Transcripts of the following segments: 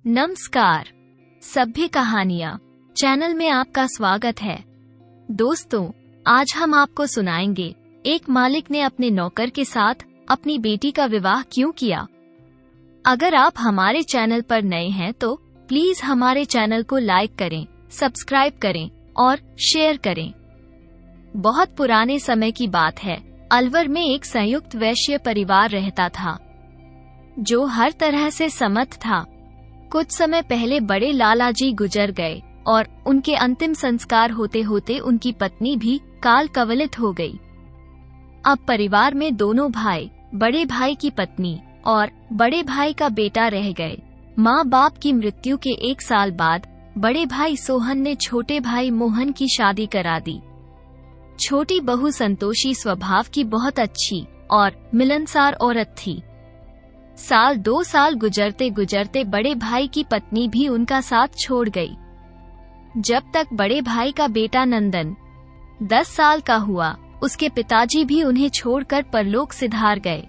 नमस्कार। सभ्य कहानियाँ चैनल में आपका स्वागत है। दोस्तों, आज हम आपको सुनाएंगे एक मालिक ने अपने नौकर के साथ अपनी बेटी का विवाह क्यों किया। अगर आप हमारे चैनल पर नए हैं तो प्लीज हमारे चैनल को लाइक करें, सब्सक्राइब करें और शेयर करें। बहुत पुराने समय की बात है। अलवर में एक संयुक्त वैश्य परिवार रहता था जो हर तरह से समर्थ था। कुछ समय पहले बड़े लाला जी गुजर गए और उनके अंतिम संस्कार होते होते उनकी पत्नी भी काल कवलित हो गई। अब परिवार में दोनों भाई, बड़े भाई की पत्नी और बड़े भाई का बेटा रह गए। माँ बाप की मृत्यु के 1 साल बाद बड़े भाई सोहन ने छोटे भाई मोहन की शादी करा दी। छोटी बहू संतोषी स्वभाव की बहुत अच्छी और मिलनसार औरत थी। 2 साल गुजरते गुजरते बड़े भाई की पत्नी भी उनका साथ छोड़ गई। जब तक बड़े भाई का बेटा नंदन 10 साल का हुआ, उसके पिताजी भी उन्हें छोड़कर परलोक सिधार गए।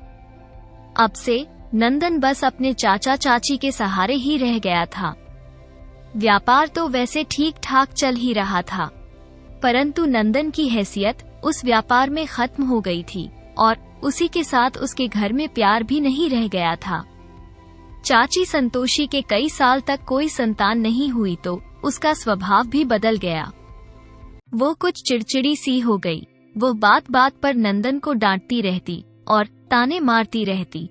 अब से नंदन बस अपने चाचा चाची के सहारे ही रह गया था। व्यापार तो वैसे ठीक ठाक चल ही रहा था, परंतु नंदन की हैसियत उस व्यापार में खत्म हो गई थी और उसी के साथ उसके घर में प्यार भी नहीं रह गया था। चाची संतोषी के कई साल तक कोई संतान नहीं हुई तो उसका स्वभाव भी बदल गया। वो कुछ चिड़चिड़ी सी हो गई। वो बात बात पर नंदन को डांटती रहती और ताने मारती रहती।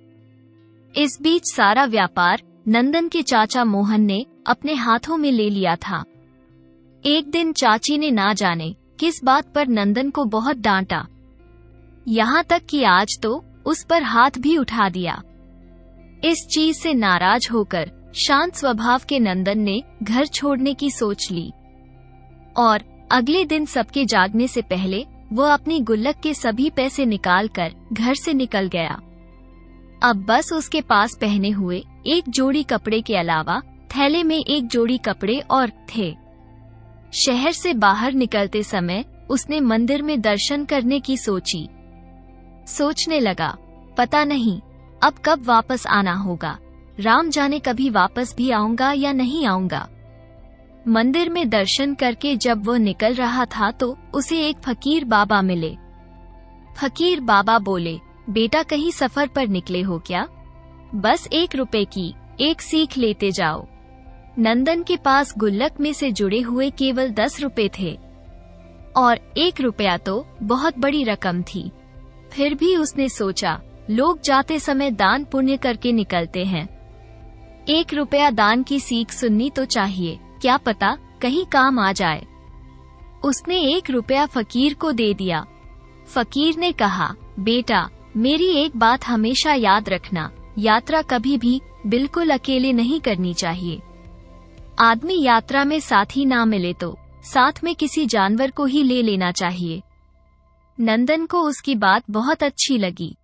इस बीच सारा व्यापार नंदन के चाचा मोहन ने अपने हाथों में ले लिया था। एक दिन चाची ने ना जाने किस बात पर नंदन को बहुत डांटा, यहाँ तक कि आज तो उस पर हाथ भी उठा दिया। इस चीज से नाराज होकर शांत स्वभाव के नंदन ने घर छोड़ने की सोच ली और अगले दिन सबके जागने से पहले वो अपनी गुल्लक के सभी पैसे निकालकर घर से निकल गया। अब बस उसके पास पहने हुए एक जोड़ी कपड़े के अलावा थैले में एक जोड़ी कपड़े और थे। शहर से बाहर निकलते समय उसने मंदिर में दर्शन करने की सोचने लगा, पता नहीं अब कब वापस आना होगा। राम जाने कभी वापस भी आऊंगा या नहीं आऊंगा। मंदिर में दर्शन करके जब वो निकल रहा था तो उसे एक फकीर बाबा मिले। फकीर बाबा बोले, बेटा कहीं सफर पर निकले हो क्या? बस 1 रुपए की एक सीख लेते जाओ। नंदन के पास गुल्लक में से जुड़े हुए केवल 10 रुपए थे और 1 रुपया तो बहुत बड़ी रकम थी। फिर भी उसने सोचा, लोग जाते समय दान पुण्य करके निकलते हैं, 1 रुपया दान की सीख सुननी तो चाहिए, क्या पता कहीं काम आ जाए। उसने 1 रुपया फकीर को दे दिया। फकीर ने कहा, बेटा मेरी एक बात हमेशा याद रखना, यात्रा कभी भी बिल्कुल अकेले नहीं करनी चाहिए। आदमी यात्रा में साथी ना मिले तो साथ में किसी जानवर को ही ले लेना चाहिए। नंदन को उसकी बात बहुत अच्छी लगी।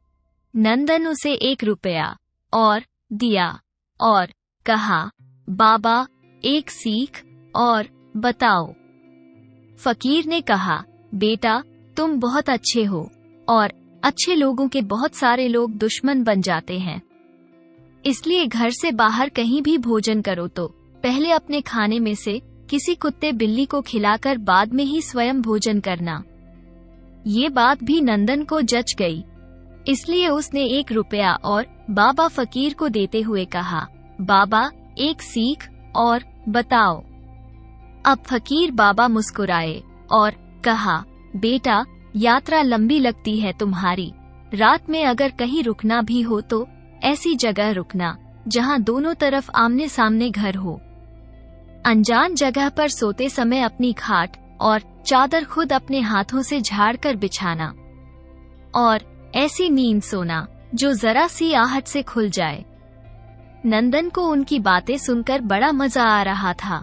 नंदन उसे 1 रुपया और दिया और कहा, बाबा एक सीख और बताओ। फकीर ने कहा, बेटा तुम बहुत अच्छे हो और अच्छे लोगों के बहुत सारे लोग दुश्मन बन जाते हैं। इसलिए घर से बाहर कहीं भी भोजन करो तो पहले अपने खाने में से किसी कुत्ते बिल्ली को खिलाकर बाद में ही स्वयं भोजन करना। ये बात भी नंदन को जच गई, इसलिए उसने 1 रुपया और बाबा फकीर को देते हुए कहा, बाबा एक सीख और बताओ। अब फकीर बाबा मुस्कुराए और कहा, बेटा यात्रा लंबी लगती है तुम्हारी। रात में अगर कहीं रुकना भी हो तो ऐसी जगह रुकना जहां दोनों तरफ आमने सामने घर हो। अनजान जगह पर सोते समय अपनी खाट और चादर खुद अपने हाथों से झाड़कर बिछाना और ऐसी नींद सोना जो जरा सी आहट से खुल जाए। नंदन को उनकी बातें सुनकर बड़ा मजा आ रहा था।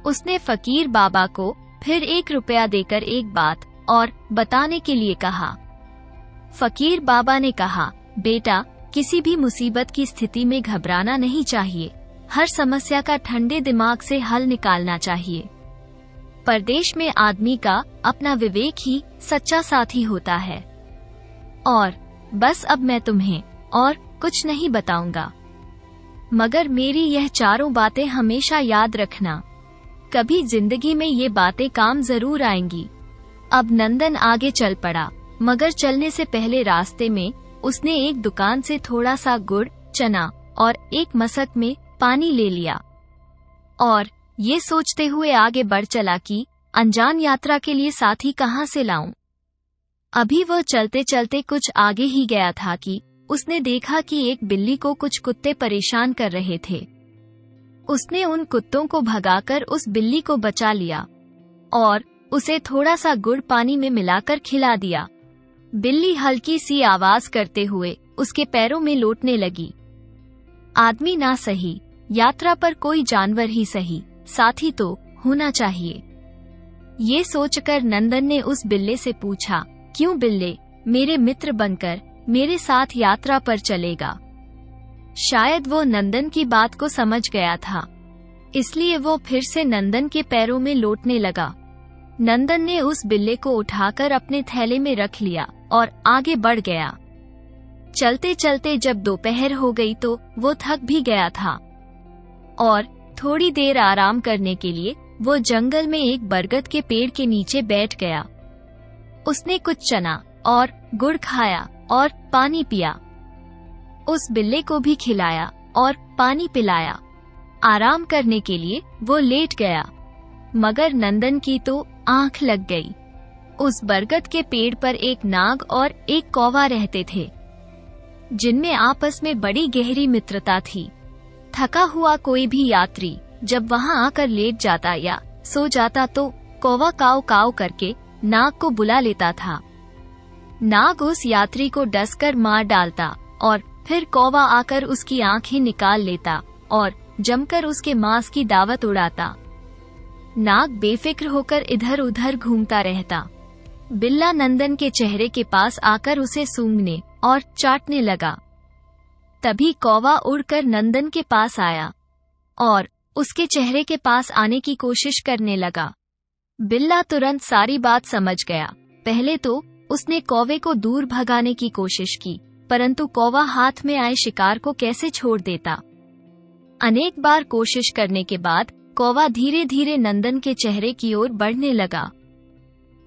उसने फकीर बाबा को फिर 1 रुपया देकर एक बात और बताने के लिए कहा। फकीर बाबा ने कहा, बेटा किसी भी मुसीबत की स्थिति में घबराना नहीं चाहिए, हर समस्या का ठंडे दिमाग से हल निकालना चाहिए। परदेश में आदमी का अपना विवेक ही सच्चा साथी होता है। और बस अब मैं तुम्हें और कुछ नहीं बताऊंगा। मगर मेरी यह चारों बातें हमेशा याद रखना, कभी जिंदगी में ये बातें काम जरूर आएंगी। अब नंदन आगे चल पड़ा, मगर चलने से पहले रास्ते में उसने एक दुकान से थोड़ा सा गुड़, चना और एक मशक में पानी ले लिया और ये सोचते हुए आगे बढ़ चला कि अनजान यात्रा के लिए साथी कहाँ से लाऊं। अभी वो चलते चलते कुछ आगे ही गया था कि उसने देखा कि एक बिल्ली को कुछ कुत्ते परेशान कर रहे थे। उसने उन कुत्तों को भगाकर उस बिल्ली को बचा लिया और उसे थोड़ा सा गुड़ पानी में मिलाकर खिला दिया। बिल्ली हल्की सी आवाज करते हुए उसके पैरों में लौटने लगी। आदमी ना सही, यात्रा पर कोई जानवर ही सही, साथी तो होना चाहिए। ये सोचकर नंदन ने उस बिल्ले से पूछा, क्यों बिल्ले, मेरे मित्र बनकर मेरे साथ यात्रा पर चलेगा? शायद वो नंदन की बात को समझ गया था, इसलिए वो फिर से नंदन के पैरों में लौटने लगा। नंदन ने उस बिल्ले को उठाकर अपने थैले में रख लिया और आगे बढ़ गया। चलते चलते जब दोपहर हो गई तो वो थक भी गया था और थोड़ी देर आराम करने के लिए वो जंगल में एक बरगद के पेड़ के नीचे बैठ गया। उसने कुछ चना और गुड़ खाया और पानी पिया। उस बिल्ले को भी खिलाया और पानी पिलाया। आराम करने के लिए वो लेट गया, मगर नंदन की तो आंख लग गई। उस बरगद के पेड़ पर एक नाग और एक कौवा रहते थे, जिनमें आपस में बड़ी गहरी मित्रता थी। थका हुआ कोई भी यात्री जब वहां आकर लेट जाता या सो जाता तो कौवा काव काव करके नाग को बुला लेता था। नाग उस यात्री को डसकर मार डालता और फिर कौवा आकर उसकी आंखें निकाल लेता और जमकर उसके मांस की दावत उड़ाता। नाग बेफिक्र होकर इधर उधर घूमता रहता। बिल्ला नंदन के चेहरे के पास आकर उसे सूंघने और चाटने लगा। तभी कौवा उड़कर नंदन के पास आया और उसके चेहरे के पास आने की कोशिश करने लगा। बिल्ला तुरंत सारी बात समझ गया। पहले तो उसने कौवे को दूर भगाने की कोशिश की, परंतु कौवा हाथ में आए शिकार को कैसे छोड़ देता। अनेक बार कोशिश करने के बाद कौवा धीरे धीरे नंदन के चेहरे की ओर बढ़ने लगा,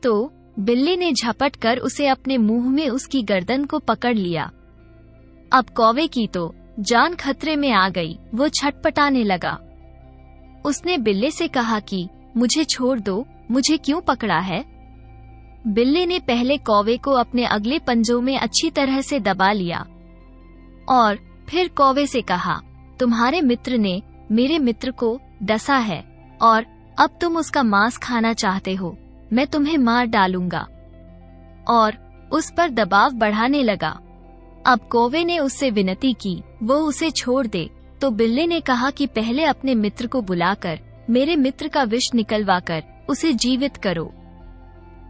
तो बिल्ली ने झपट कर उसे अपने मुंह में उसकी गर्दन को पकड़ लिया। अब कौवे की तो जान खतरे में आ गई। वो छटपटाने लगा। उसने बिल्ले से कहा कि मुझे छोड़ दो, मुझे क्यों पकड़ा है? बिल्ले ने पहले कौवे को अपने अगले पंजों में अच्छी तरह से दबा लिया और फिर कौवे से कहा, तुम्हारे मित्र ने मेरे मित्र को डसा है और अब तुम उसका मांस खाना चाहते हो, मैं तुम्हें मार डालूंगा। और उस पर दबाव बढ़ाने लगा। अब कौवे ने उससे विनती की वो उसे छोड़ दे, तो बिल्ले ने कहा कि पहले अपने मित्र को बुलाकर मेरे मित्र का विष निकलवाकर उसे जीवित करो।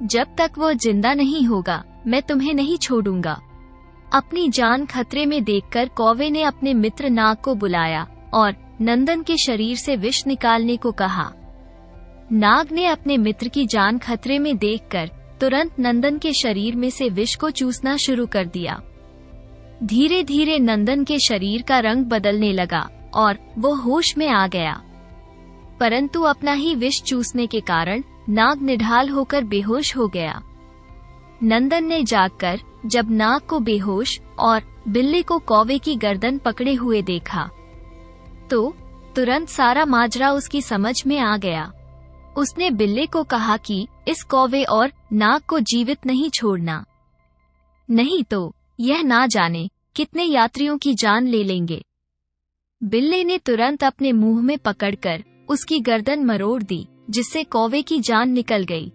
जब तक वो जिंदा नहीं होगा मैं तुम्हें नहीं छोड़ूंगा। अपनी जान खतरे में देखकर कौवे ने अपने मित्र नाग को बुलाया और नंदन के शरीर से विष निकालने को कहा। नाग ने अपने मित्र की जान खतरे में देखकर तुरंत नंदन के शरीर में से विष को चूसना शुरू कर दिया। धीरे धीरे नंदन के शरीर का रंग बदलने लगा और वो होश में आ गया, परंतु अपना ही विष चूसने के कारण नाग निढाल होकर बेहोश हो गया। नंदन ने जागकर जब नाग को बेहोश और बिल्ली को कौवे की गर्दन पकड़े हुए देखा, तो तुरंत सारा माजरा उसकी समझ में आ गया। उसने बिल्ली को कहा कि इस कौवे और नाग को जीवित नहीं छोड़ना, नहीं तो यह ना जाने कितने यात्रियों की जान ले लेंगे। बिल्ली ने तुरंत अपने मुंह में पकड़कर उसकी गर्दन मरोड़ दी, जिससे कौवे की जान निकल गई।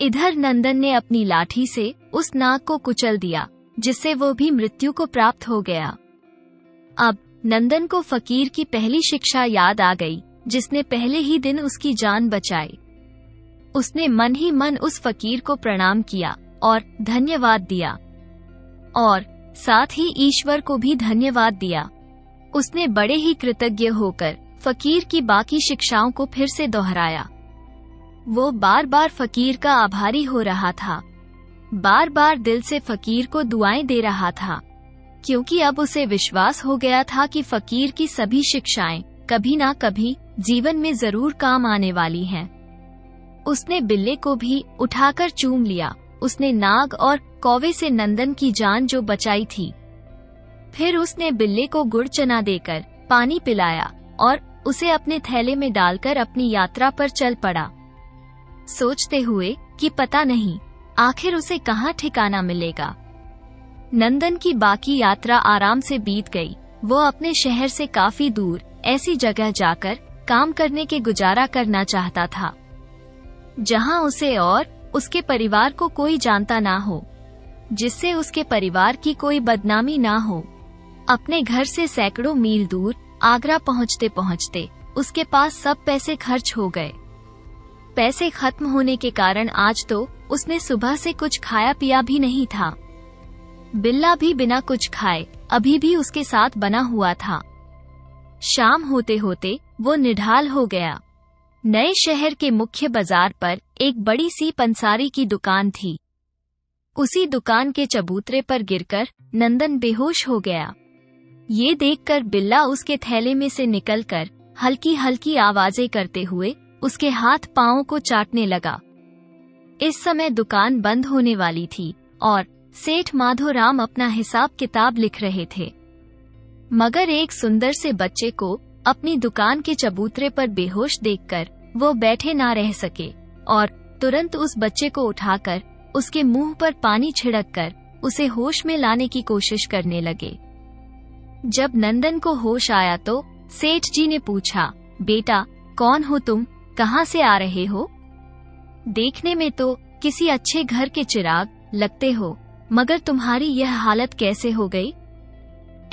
इधर नंदन ने अपनी लाठी से उस नाग को कुचल दिया, जिससे वो भी मृत्यु को प्राप्त हो गया। अब नंदन को फकीर की पहली शिक्षा याद आ गई, जिसने पहले ही दिन उसकी जान बचाई। उसने मन ही मन उस फकीर को प्रणाम किया और धन्यवाद दिया, और साथ ही ईश्वर को भी धन्यवाद दिया। उसने बड़े ही कृतज्ञ होकर फकीर की बाकी शिक्षाओं को फिर से दोहराया। वो बार बार फकीर का आभारी हो रहा था, बार बार दिल से फकीर को दुआएं दे रहा था। क्योंकि अब उसे विश्वास हो गया था कि फकीर की सभी शिक्षाएं कभी ना कभी जीवन में जरूर काम आने वाली हैं। उसने बिल्ले को भी उठाकर चूम लिया। उसने नाग और कौवे से नंदन की जान जो बचाई थी। फिर उसने बिल्ले को गुड़ चना देकर पानी पिलाया और उसे अपने थैले में डालकर अपनी यात्रा पर चल पड़ा, सोचते हुए कि पता नहीं आखिर उसे कहाँ ठिकाना मिलेगा। नंदन की बाकी यात्रा आराम से बीत गई। वो अपने शहर से काफी दूर ऐसी जगह जाकर काम करने के गुजारा करना चाहता था, जहां उसे और उसके परिवार को कोई जानता ना हो, जिससे उसके परिवार की कोई बदनामी ना हो। अपने घर से सैकड़ों मील दूर आगरा पहुंचते पहुंचते उसके पास सब पैसे खर्च हो गए। पैसे खत्म होने के कारण आज तो उसने सुबह से कुछ खाया पिया भी नहीं था। बिल्ला भी बिना कुछ खाए अभी भी उसके साथ बना हुआ था। शाम होते होते वो निढाल हो गया। नए शहर के मुख्य बाजार पर एक बड़ी सी पंसारी की दुकान थी। उसी दुकान के चबूतरे पर गिरकर नंदन बेहोश हो गया। ये देखकर बिल्ला उसके थैले में से निकलकर हल्की हल्की आवाजें करते हुए उसके हाथ पांवों को चाटने लगा। इस समय दुकान बंद होने वाली थी और सेठ माधोराम अपना हिसाब किताब लिख रहे थे, मगर एक सुंदर से बच्चे को अपनी दुकान के चबूतरे पर बेहोश देखकर वो बैठे ना रह सके और तुरंत उस बच्चे को उठाकर उसके मुंह पर पानी छिड़ककर उसे होश में लाने की कोशिश करने लगे। जब नंदन को होश आया तो सेठ जी ने पूछा, बेटा कौन हो तुम, कहाँ से आ रहे हो? देखने में तो किसी अच्छे घर के चिराग लगते हो, मगर तुम्हारी यह हालत कैसे हो गई?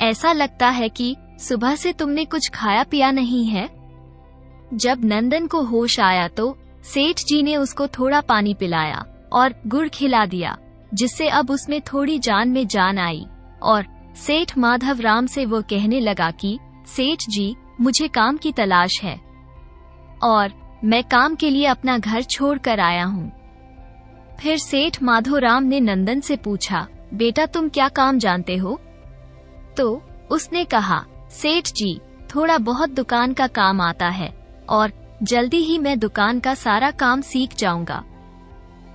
ऐसा लगता है कि सुबह से तुमने कुछ खाया पिया नहीं है। जब नंदन को होश आया तो सेठ जी ने उसको थोड़ा पानी पिलाया और गुड़ खिला दिया, जिससे अब उसमें थोड़ी जान में जान आई। और सेठ माधवराम से वो कहने लगा कि सेठ जी, मुझे काम की तलाश है और मैं काम के लिए अपना घर छोड़ कर आया हूँ। फिर सेठ माधोराम ने नंदन से पूछा, बेटा तुम क्या काम जानते हो? तो उसने कहा, सेठ जी, थोड़ा बहुत दुकान का काम आता है और जल्दी ही मैं दुकान का सारा काम सीख जाऊंगा।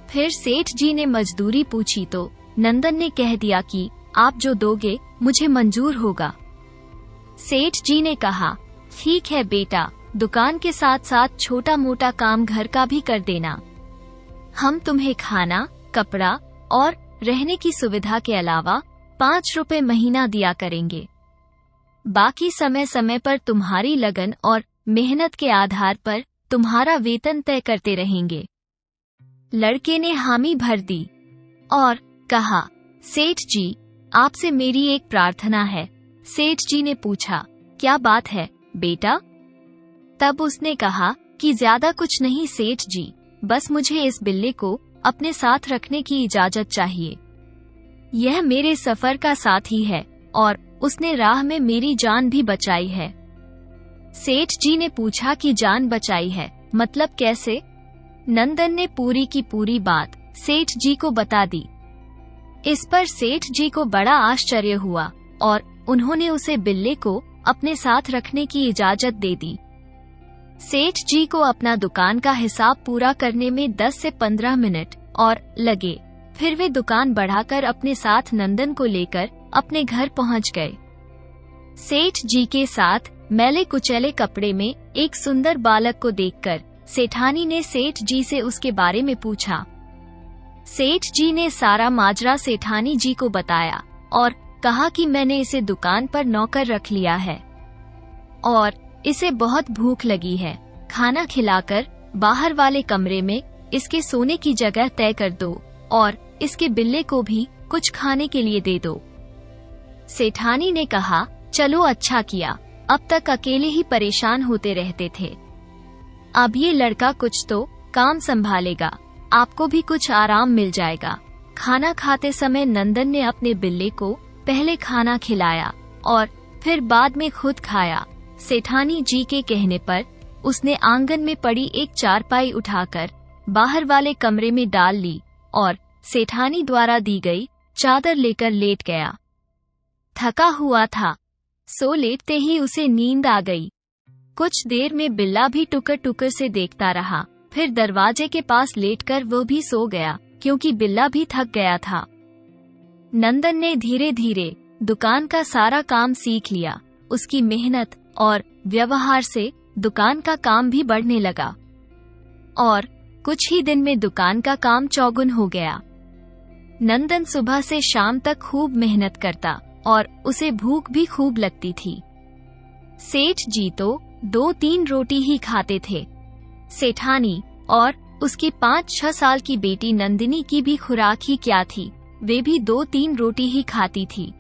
फिर सेठ जी ने मजदूरी पूछी तो नंदन ने कह दिया कि आप जो दोगे मुझे मंजूर होगा। सेठ जी ने कहा, ठीक है बेटा, दुकान के साथ साथ छोटा मोटा काम घर का भी कर देना। हम तुम्हें खाना, कपड़ा और रहने की सुविधा के अलावा 5 रुपए महीना दिया करेंगे। बाकी समय समय पर तुम्हारी लगन और मेहनत के आधार पर तुम्हारा वेतन तय करते रहेंगे। लड़के ने हामी भर दी और कहा, सेठ जी, आपसे मेरी एक प्रार्थना है। सेठ जी ने पूछा, क्या बात है बेटा? तब उसने कहा कि ज्यादा कुछ नहीं सेठ जी, बस मुझे इस बिल्ले को अपने साथ रखने की इजाजत चाहिए। यह मेरे सफर का साथी है और उसने राह में मेरी जान भी बचाई है। सेठ जी ने पूछा कि जान बचाई है मतलब कैसे? नंदन ने पूरी की पूरी बात सेठ जी को बता दी। इस पर सेठ जी को बड़ा आश्चर्य हुआ और उन्होंने उसे बिल्ले को अपने साथ रखने की इजाजत दे दी। सेठ जी को अपना दुकान का हिसाब पूरा करने में 10 से 15 मिनट और लगे। फिर वे दुकान बढ़ाकर अपने साथ नंदन को लेकर अपने घर पहुंच गए। सेठ जी के साथ मैले कुचैले कपड़े में एक सुंदर बालक को देखकर सेठानी ने सेठ जी से उसके बारे में पूछा। सेठ जी ने सारा माजरा सेठानी जी को बताया और कहा कि मैंने इसे दुकान पर नौकर रख लिया है और इसे बहुत भूख लगी है। खाना खिलाकर बाहर वाले कमरे में इसके सोने की जगह तय कर दो और इसके बिल्ले को भी कुछ खाने के लिए दे दो। सेठानी ने कहा, चलो अच्छा किया, अब तक अकेले ही परेशान होते रहते थे। अब ये लड़का कुछ तो काम संभालेगा, आपको भी कुछ आराम मिल जाएगा। खाना खाते समय नंदन ने अपने बिल्ले को पहले खाना खिलाया और फिर बाद में खुद खाया। सेठानी जी के कहने पर उसने आंगन में पड़ी एक चारपाई उठाकर बाहर वाले कमरे में डाल ली और सेठानी द्वारा दी गई चादर लेकर लेट गया। थका हुआ था, सो लेटते ही उसे नींद आ गई। कुछ देर में बिल्ला भी टुकर टुकर से देखता रहा, फिर दरवाजे के पास लेटकर वो भी सो गया, क्योंकि बिल्ला भी थक गया था। नंदन ने धीरे धीरे दुकान का सारा काम सीख लिया। उसकी मेहनत और व्यवहार से दुकान का काम भी बढ़ने लगा और कुछ ही दिन में दुकान का काम चौगुन हो गया। नंदन सुबह से शाम तक खूब मेहनत करता और उसे भूख भी खूब लगती थी। सेठ जी तो 2-3 रोटी ही खाते थे। सेठानी और उसकी 5-6 साल की बेटी नंदिनी की भी खुराक ही क्या थी, वे भी 2-3 रोटी ही खाती थी।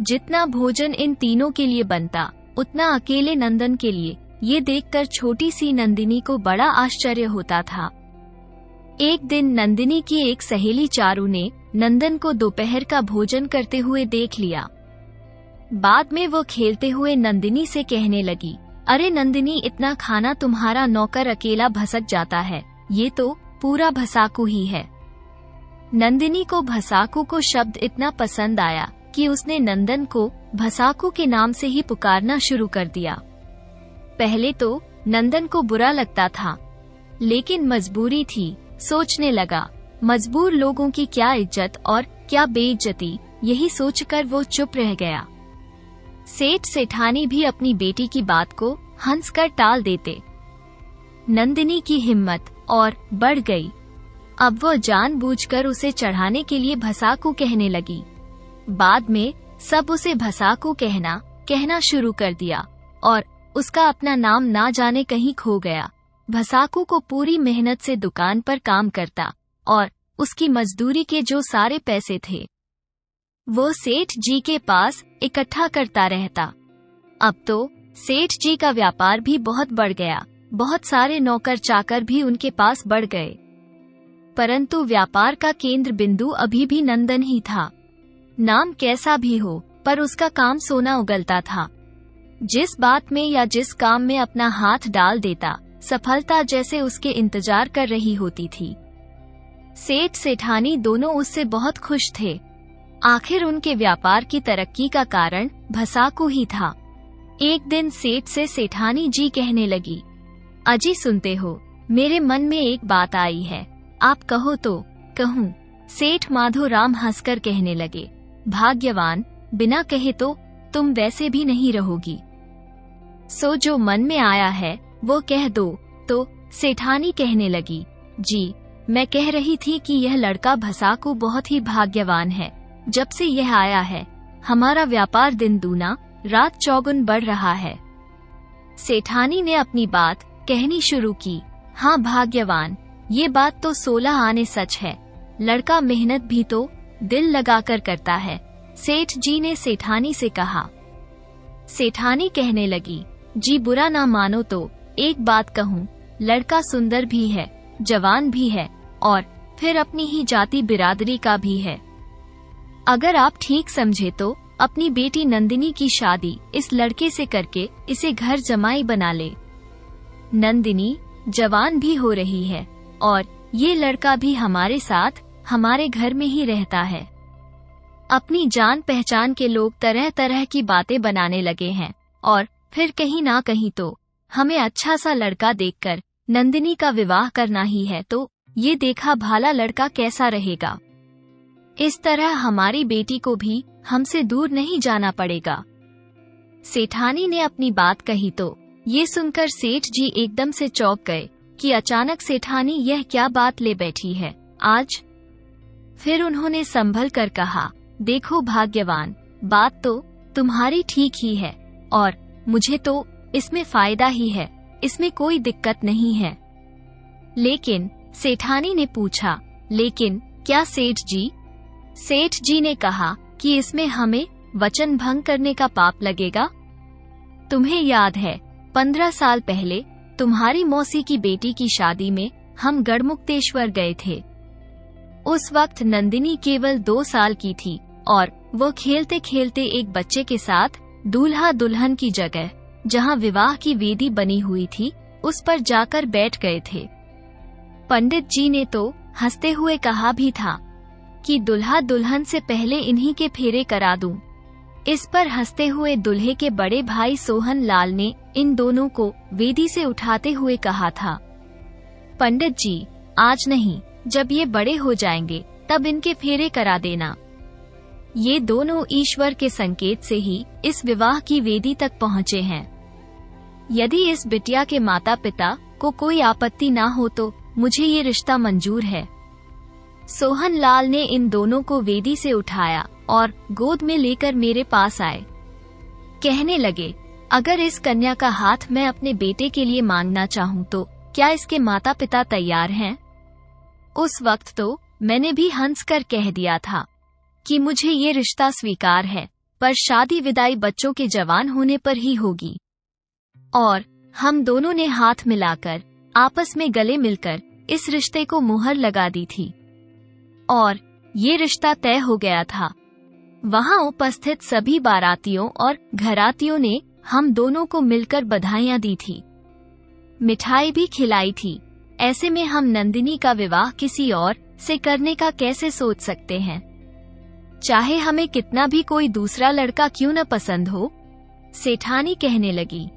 जितना भोजन इन तीनों के लिए बनता, उतना अकेले नंदन के लिए। ये देखकर छोटी सी नंदिनी को बड़ा आश्चर्य होता था। एक दिन नंदिनी की एक सहेली चारू ने नंदन को दोपहर का भोजन करते हुए देख लिया। बाद में वो खेलते हुए नंदिनी से कहने लगी, अरे नंदिनी, इतना खाना तुम्हारा नौकर अकेला भसक जाता है, ये तो पूरा भसाकू ही है। नंदिनी को भसाकू को शब्द इतना पसंद आया कि उसने नंदन को भसाकू के नाम से ही पुकारना शुरू कर दिया। पहले तो नंदन को बुरा लगता था, लेकिन मजबूरी थी। सोचने लगा, मजबूर लोगों की क्या इज्जत और क्या बेइज्जती, यही सोचकर वो चुप रह गया। सेठ सेठानी भी अपनी बेटी की बात को हंसकर टाल देते। नंदिनी की हिम्मत और बढ़ गई। अब वो जानबूझकर उसे चढ़ाने के लिए भसाकू कहने लगी। बाद में सब उसे भसाकू कहना शुरू कर दिया और उसका अपना नाम ना जाने कहीं खो गया। भसाकू को पूरी मेहनत से दुकान पर काम करता और उसकी मजदूरी के जो सारे पैसे थे वो सेठ जी के पास इकट्ठा करता रहता। अब तो सेठ जी का व्यापार भी बहुत बढ़ गया, बहुत सारे नौकर चाकर भी उनके पास बढ़ गए, परंतु व्यापार का केंद्र बिंदु अभी भी नंदन ही था। नाम कैसा भी हो, पर उसका काम सोना उगलता था। जिस बात में या जिस काम में अपना हाथ डाल देता, सफलता जैसे उसके इंतजार कर रही होती थी। सेठ सेठानी दोनों उससे बहुत खुश थे। आखिर उनके व्यापार की तरक्की का कारण भसाकू ही था। एक दिन सेठ से सेठानी जी कहने लगी, अजी सुनते हो, मेरे मन में एक बात आई है, आप कहो तो कहूँ। सेठ माधोराम हंसकर कहने लगे, भाग्यवान, बिना कहे तो तुम वैसे भी नहीं रहोगी, सो जो मन में आया है वो कह दो। तो सेठानी कहने लगी, जी मैं कह रही थी कि यह लड़का भसाकू बहुत ही भाग्यवान है। जब से यह आया है, हमारा व्यापार दिन दूना रात चौगुन बढ़ रहा है। सेठानी ने अपनी बात कहनी शुरू की, हाँ भाग्यवान, ये बात तो 16 आने सच है। लड़का मेहनत भी तो दिल लगाकर करता है, सेठ जी ने सेठानी से कहा। सेठानी कहने लगी, जी बुरा ना मानो तो एक बात कहूँ, लड़का सुंदर भी है, जवान भी है और फिर अपनी ही जाति बिरादरी का भी है। अगर आप ठीक समझे तो अपनी बेटी नंदिनी की शादी इस लड़के से करके इसे घर जमाई बना ले। नंदिनी जवान भी हो रही है और ये लड़का भी हमारे साथ हमारे घर में ही रहता है। अपनी जान पहचान के लोग तरह तरह की बातें बनाने लगे हैं और फिर कहीं ना कहीं तो हमें अच्छा सा लड़का देखकर नंदिनी का विवाह करना ही है, तो ये देखा भाला लड़का कैसा रहेगा। इस तरह हमारी बेटी को भी हमसे दूर नहीं जाना पड़ेगा। सेठानी ने अपनी बात कही तो ये सुनकर सेठ जी एकदम से चौंक गए कि अचानक सेठानी यह क्या बात ले बैठी है आज। फिर उन्होंने संभल कर कहा, देखो भाग्यवान, बात तो तुम्हारी ठीक ही है और मुझे तो इसमें फायदा ही है, इसमें कोई दिक्कत नहीं है। लेकिन सेठानी ने पूछा, लेकिन क्या सेठ जी? सेठ जी ने कहा कि इसमें हमें वचन भंग करने का पाप लगेगा। तुम्हें याद है 15 साल पहले तुम्हारी मौसी की बेटी की शादी में हम गढ़मुक्तेश्वर गए थे। उस वक्त नंदिनी केवल 2 साल की थी और वो खेलते खेलते एक बच्चे के साथ दूल्हा दुल्हन की जगह जहां विवाह की वेदी बनी हुई थी उस पर जाकर बैठ गए थे। पंडित जी ने तो हंसते हुए कहा भी था कि दुल्हा दुल्हन से पहले इन्हीं के फेरे करा दूं। इस पर हंसते हुए दूल्हे के बड़े भाई सोहन लाल ने इन दोनों को वेदी से उठाते हुए कहा था, पंडित जी, आज नहीं, जब ये बड़े हो जाएंगे तब इनके फेरे करा देना। ये दोनों ईश्वर के संकेत से ही इस विवाह की वेदी तक पहुँचे हैं। यदि इस बिटिया के माता पिता को कोई आपत्ति ना हो तो मुझे ये रिश्ता मंजूर है। सोहन लाल ने इन दोनों को वेदी से उठाया और गोद में लेकर मेरे पास आए। कहने लगे, अगर इस कन्या का हाथ मैं अपने बेटे के लिए मांगना चाहूँ तो क्या इसके माता पिता तैयार हैं? उस वक्त तो मैंने भी हंसकर कह दिया था कि मुझे ये रिश्ता स्वीकार है, पर शादी विदाई बच्चों के जवान होने पर ही होगी। और हम दोनों ने हाथ मिलाकर आपस में गले मिलकर इस रिश्ते को मुहर लगा दी थी और ये रिश्ता तय हो गया था। वहां उपस्थित सभी बारातियों और घरातियों ने हम दोनों को मिलकर बधाइयां दी थी, मिठाई भी खिलाई थी। ऐसे में हम नंदिनी का विवाह किसी और से करने का कैसे सोच सकते हैं, चाहे हमें कितना भी कोई दूसरा लड़का क्यों न पसंद हो। सेठानी कहने लगी,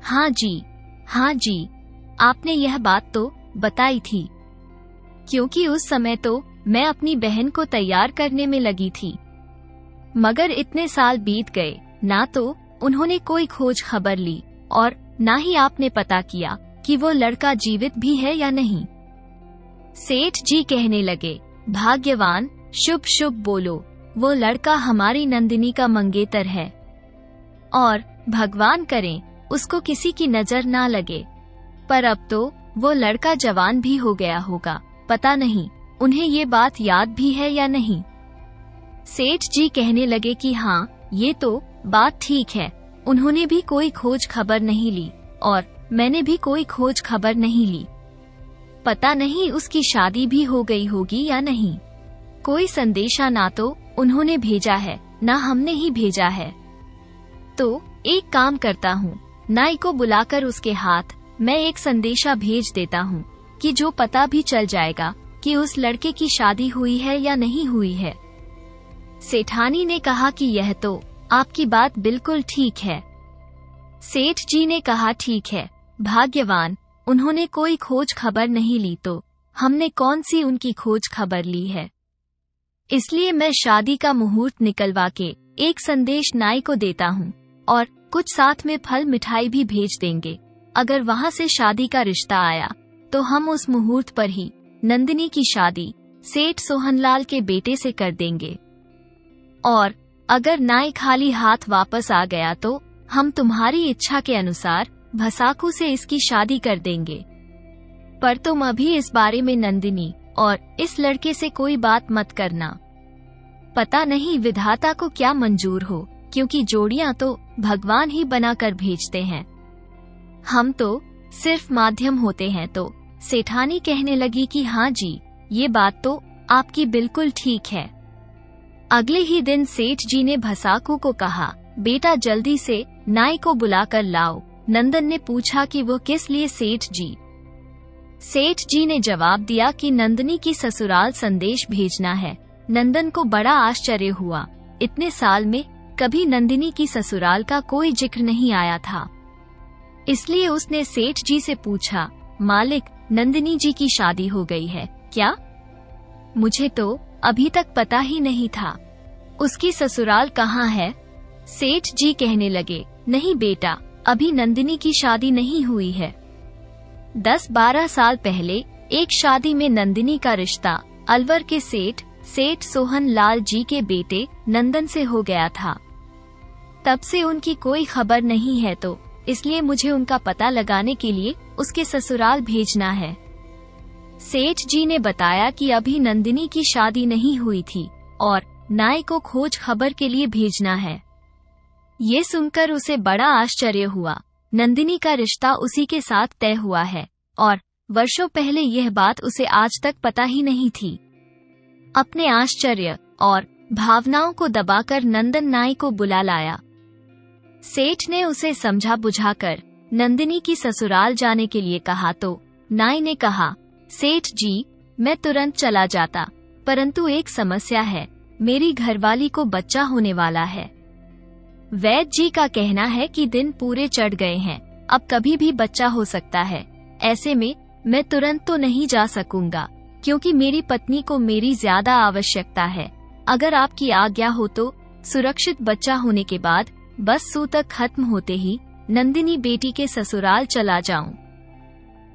हाँ जी, आपने यह बात तो बताई थी, क्योंकि उस समय तो मैं अपनी बहन को तैयार करने में लगी थी। मगर इतने साल बीत गए, ना तो उन्होंने कोई खोज खबर ली और ना ही आपने पता किया कि वो लड़का जीवित भी है या नहीं। सेठ जी कहने लगे, भाग्यवान, शुभ शुभ बोलो, वो लड़का हमारी नंदिनी का मंगेतर है और भगवान करे उसको किसी की नजर ना लगे। पर अब तो वो लड़का जवान भी हो गया होगा, पता नहीं उन्हें ये बात याद भी है या नहीं। सेठ जी कहने लगे कि हाँ, ये तो बात ठीक है, उन्होंने भी कोई खोज खबर नहीं ली और मैंने भी कोई खोज खबर नहीं ली। पता नहीं उसकी शादी भी हो गई होगी या नहीं। कोई संदेशा ना तो उन्होंने भेजा है, ना हमने ही भेजा है। तो एक काम करता हूँ, नाई को बुलाकर उसके हाथ मैं एक संदेशा भेज देता हूँ कि जो पता भी चल जाएगा कि उस लड़के की शादी हुई है या नहीं हुई है। सेठानी ने कहा कि यह तो आपकी बात बिल्कुल ठीक है। सेठ जी ने कहा, ठीक है, भाग्यवान, उन्होंने कोई खोज खबर नहीं ली तो हमने कौन सी उनकी खोज खबर ली है। इसलिए मैं शादी का मुहूर्त निकलवा के एक संदेश नाई को देता हूँ और कुछ साथ में फल मिठाई भी भेज देंगे। अगर वहाँ से शादी का रिश्ता आया तो हम उस मुहूर्त पर ही नंदिनी की शादी सेठ सोहनलाल के बेटे से कर देंगे। और अगर नाई खाली हाथ वापस आ गया तो हम तुम्हारी इच्छा के अनुसार भसाकू से इसकी शादी कर देंगे। पर तुम अभी इस बारे में नंदिनी और इस लड़के से कोई बात मत करना। पता नहीं विधाता को क्या मंजूर हो, क्योंकि जोड़ियां तो भगवान ही बनाकर भेजते हैं, हम तो सिर्फ माध्यम होते हैं। तो सेठानी कहने लगी कि हाँ जी, ये बात तो आपकी बिल्कुल ठीक है। अगले ही दिन सेठ जी ने भसाकू को कहा, बेटा जल्दी से नाई को बुलाकर लाओ। नंदन ने पूछा कि वो किस लिए सेठ जी। सेठ जी ने जवाब दिया कि नंदिनी की ससुराल संदेश भेजना है। नंदन को बड़ा आश्चर्य हुआ, इतने साल में कभी नंदिनी की ससुराल का कोई जिक्र नहीं आया था। इसलिए उसने सेठ जी से पूछा, मालिक, नंदिनी जी की शादी हो गई है क्या? मुझे तो अभी तक पता ही नहीं था। उसकी ससुराल कहाँ है? सेठ जी कहने लगे, नहीं बेटा, अभी नंदिनी की शादी नहीं हुई है। 10-12 साल पहले एक शादी में नंदिनी का रिश्ता अलवर के सेठ सोहन लाल जी के बेटे नंदन से हो गया था। तब से उनकी कोई खबर नहीं है, तो इसलिए मुझे उनका पता लगाने के लिए उसके ससुराल भेजना है। सेठ जी ने बताया कि अभी नंदिनी की शादी नहीं हुई थी और नाई को खोज खबर के लिए भेजना है। ये सुनकर उसे बड़ा आश्चर्य हुआ। नंदिनी का रिश्ता उसी के साथ तय हुआ है और वर्षों पहले यह बात उसे आज तक पता ही नहीं थी। अपने आश्चर्य और भावनाओं को दबाकर नंदन नाई को बुला लाया। सेठ ने उसे समझा बुझाकर नंदिनी की ससुराल जाने के लिए कहा तो नाई ने कहा, सेठ जी, मैं तुरंत चला जाता, परंतु एक समस्या है, मेरी घरवाली को बच्चा होने वाला है। वैद्य जी का कहना है कि दिन पूरे चढ़ गए हैं, अब कभी भी बच्चा हो सकता है। ऐसे में मैं तुरंत तो नहीं जा सकूंगा, क्योंकि मेरी पत्नी को मेरी ज्यादा आवश्यकता है। अगर आपकी आज्ञा हो तो सुरक्षित बच्चा होने के बाद बस सूतक खत्म होते ही नंदिनी बेटी के ससुराल चला जाऊं।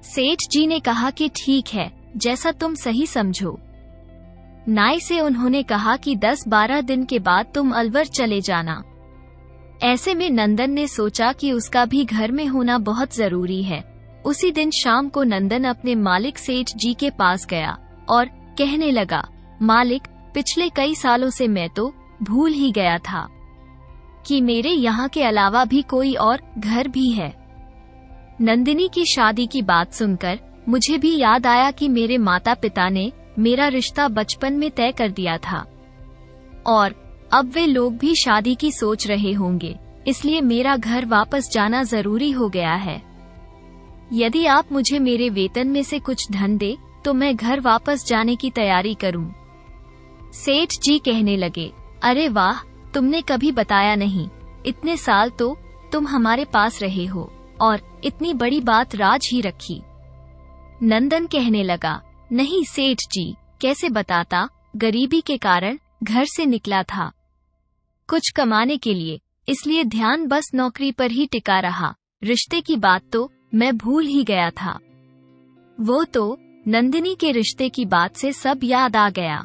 सेठ जी ने कहा कि ठीक है, जैसा तुम सही समझो। नाई से उन्होंने कहा कि 10-12 दिन के बाद तुम अलवर चले जाना। ऐसे में नंदन ने सोचा कि उसका भी घर में होना बहुत जरूरी है। उसी दिन शाम को नंदन अपने मालिक सेठ जी के पास गया और कहने लगा, मालिक, पिछले कई सालों से मैं तो भूल ही गया था कि मेरे यहाँ के अलावा भी कोई और घर भी है। नंदिनी की शादी की बात सुनकर मुझे भी याद आया कि मेरे माता पिता ने मेरा रिश्ता बचपन में तय कर दिया था और अब वे लोग भी शादी की सोच रहे होंगे, इसलिए मेरा घर वापस जाना जरूरी हो गया है। यदि आप मुझे मेरे वेतन में से कुछ धन दे तो मैं घर वापस जाने की तैयारी करूं। सेठ जी कहने लगे, अरे वाह, तुमने कभी बताया नहीं। इतने साल तो तुम हमारे पास रहे हो और इतनी बड़ी बात राज ही रखी। नंदन कहने लगा, नहीं सेठ जी, कैसे बताता, गरीबी के कारण घर से निकला था कुछ कमाने के लिए, इसलिए ध्यान बस नौकरी पर ही टिका रहा। रिश्ते की बात तो मैं भूल ही गया था। वो तो नंदिनी के रिश्ते की बात से सब याद आ गया।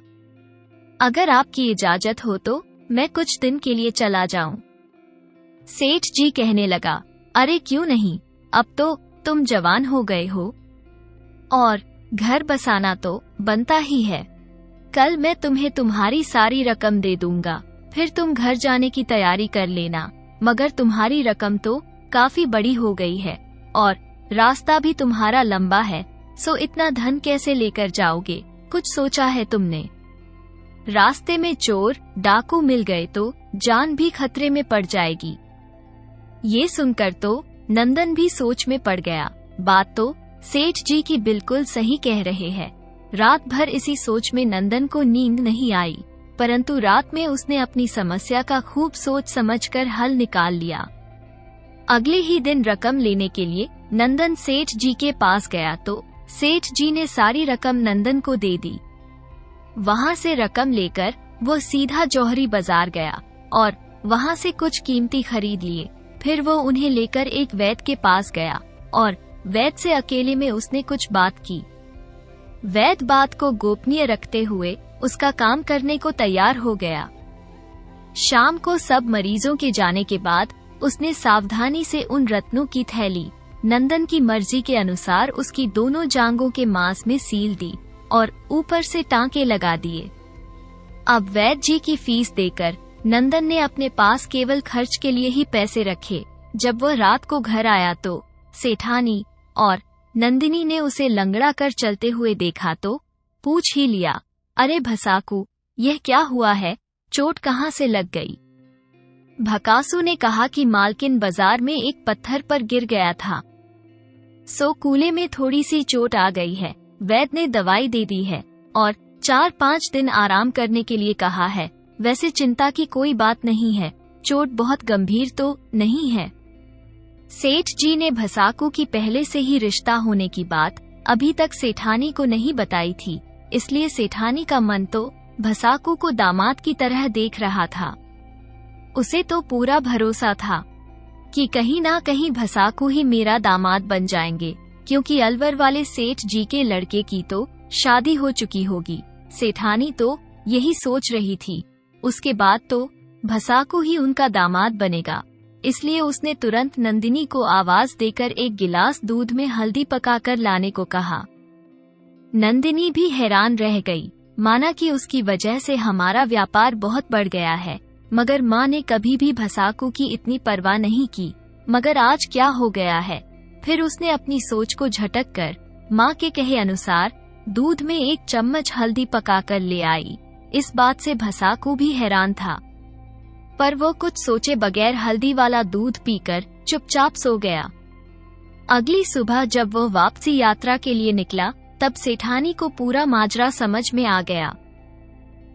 अगर आपकी इजाजत हो तो मैं कुछ दिन के लिए चला जाऊं। सेठ जी कहने लगा, अरे क्यों नहीं, अब तो तुम जवान हो गए हो और घर बसाना तो बनता ही है। कल मैं तुम्हें तुम्हारी सारी रकम दे दूंगा, फिर तुम घर जाने की तैयारी कर लेना। मगर तुम्हारी रकम तो काफी बड़ी हो गई है और रास्ता भी तुम्हारा लंबा है, सो इतना धन कैसे लेकर जाओगे? कुछ सोचा है तुमने? रास्ते में चोर डाकू मिल गए तो जान भी खतरे में पड़ जाएगी। ये सुनकर तो नंदन भी सोच में पड़ गया। बात तो सेठ जी की बिल्कुल सही कह रहे हैं। रात भर इसी सोच में नंदन को नींद नहीं आई, परंतु रात में उसने अपनी समस्या का खूब सोच समझकर हल निकाल लिया। अगले ही दिन रकम लेने के लिए नंदन सेठ जी के पास गया तो सेठ जी ने सारी रकम नंदन को दे दी। वहाँ से रकम लेकर वो सीधा जौहरी बाजार गया और वहाँ से कुछ कीमती खरीद लिए। फिर वो उन्हें लेकर एक वैद्य के पास गया और वैद्य से अकेले में उसने कुछ बात की। वैद्य बात को गोपनीय रखते हुए उसका काम करने को तैयार हो गया। शाम को सब मरीजों के जाने के बाद उसने सावधानी से उन रत्नों की थैली नंदन की मर्जी के अनुसार उसकी दोनों जांघों के मांस में सील दी और ऊपर से टांके लगा दिए। अब वैद्य जी की फीस देकर नंदन ने अपने पास केवल खर्च के लिए ही पैसे रखे। जब वह रात को घर आया तो सेठानी और नंदिनी ने उसे लंगड़ा कर चलते हुए देखा तो पूछ ही लिया, अरे भसाकू, यह क्या हुआ है? चोट कहाँ से लग गई? भकासू ने कहा कि मालकिन बाजार में एक पत्थर पर गिर गया था, सो कूले में थोड़ी सी चोट आ गई है। वैद्य ने दवाई दे दी है और 4-5 दिन आराम करने के लिए कहा है। वैसे चिंता की कोई बात नहीं है, चोट बहुत गंभीर तो नहीं है। सेठ जी ने भसाकू की पहले से ही रिश्ता होने की बात अभी तक सेठानी को नहीं बताई थी, इसलिए सेठानी का मन तो भसाकू को दामाद की तरह देख रहा था। उसे तो पूरा भरोसा था कि कहीं ना कहीं भसाकू ही मेरा दामाद बन जाएंगे, क्योंकि अलवर वाले सेठ जी के लड़के की तो शादी हो चुकी होगी। सेठानी तो यही सोच रही थी, उसके बाद तो भसाकू ही उनका दामाद बनेगा। इसलिए उसने तुरंत नंदिनी को आवाज देकर एक गिलास दूध में हल्दी पकाकर लाने को कहा। नंदिनी भी हैरान रह गई, माना कि उसकी वजह से हमारा व्यापार बहुत बढ़ गया है, मगर माँ ने कभी भी भसाकू की इतनी परवाह नहीं की। मगर आज क्या हो गया है? फिर उसने अपनी सोच को झटक कर माँ के कहे अनुसार दूध में 1 चम्मच हल्दी पकाकर ले आई। इस बात से भसाकू भी हैरान था, पर वो कुछ सोचे बगैर हल्दी वाला दूध पीकर चुपचाप सो गया। अगली सुबह जब वो वापसी यात्रा के लिए निकला, तब सेठानी को पूरा माजरा समझ में आ गया।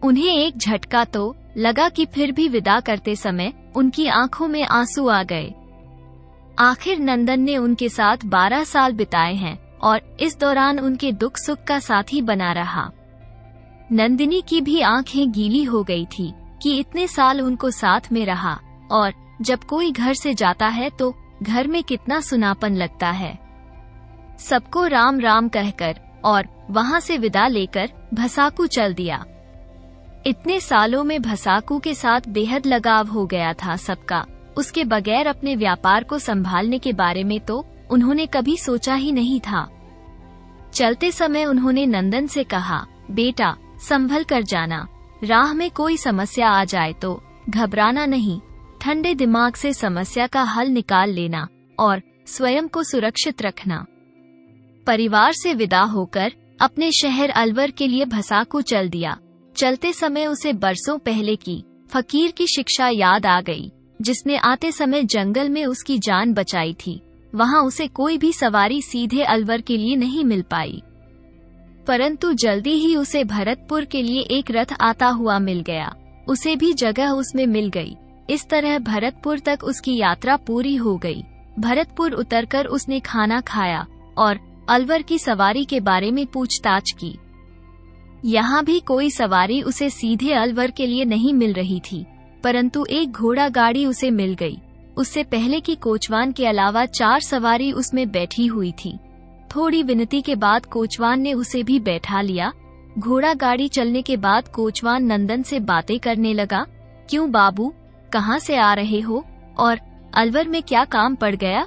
उन्हें एक झटका तो लगा कि फिर भी विदा करते समय उनकी आंखों में आंसू आ गए। आखिर नंदन ने उनके साथ 12 साल बिताए हैं और इस दौरान उनके दुख सुख का साथी बना रहा। नंदिनी की भी आंखें गीली हो गई थी कि इतने साल उनको साथ में रहा और जब कोई घर से जाता है तो घर में कितना सुनापन लगता है। सबको राम राम कहकर और वहां से विदा लेकर भसाकू चल दिया। इतने सालों में भसाकू के साथ बेहद लगाव हो गया था सबका। उसके बगैर अपने व्यापार को संभालने के बारे में तो उन्होंने कभी सोचा ही नहीं था। चलते समय उन्होंने नंदन से कहा, बेटा संभल कर जाना, राह में कोई समस्या आ जाए तो घबराना नहीं, ठंडे दिमाग से समस्या का हल निकाल लेना और स्वयं को सुरक्षित रखना। परिवार से विदा होकर अपने शहर अलवर के लिए भसाकू चल दिया। चलते समय उसे बरसों पहले की फकीर की शिक्षा याद आ गई, जिसने आते समय जंगल में उसकी जान बचाई थी। वहां उसे कोई भी सवारी सीधे अलवर के लिए नहीं मिल पाई, परंतु जल्दी ही उसे भरतपुर के लिए एक रथ आता हुआ मिल गया। उसे भी जगह उसमें मिल गई। इस तरह भरतपुर तक उसकी यात्रा पूरी हो गई। भरतपुर उतरकर उसने खाना खाया और अलवर की सवारी के बारे में पूछताछ की। यहाँ भी कोई सवारी उसे सीधे अलवर के लिए नहीं मिल रही थी, परंतु एक घोड़ा गाड़ी उसे मिल गई। उससे पहले की कोचवान के अलावा 4 सवारी उसमें बैठी हुई थी। थोड़ी विनती के बाद कोचवान ने उसे भी बैठा लिया। घोड़ा गाड़ी चलने के बाद कोचवान नंदन से बातें करने लगा। क्यों बाबू, कहाँ से आ रहे हो और अलवर में क्या काम पड़ गया?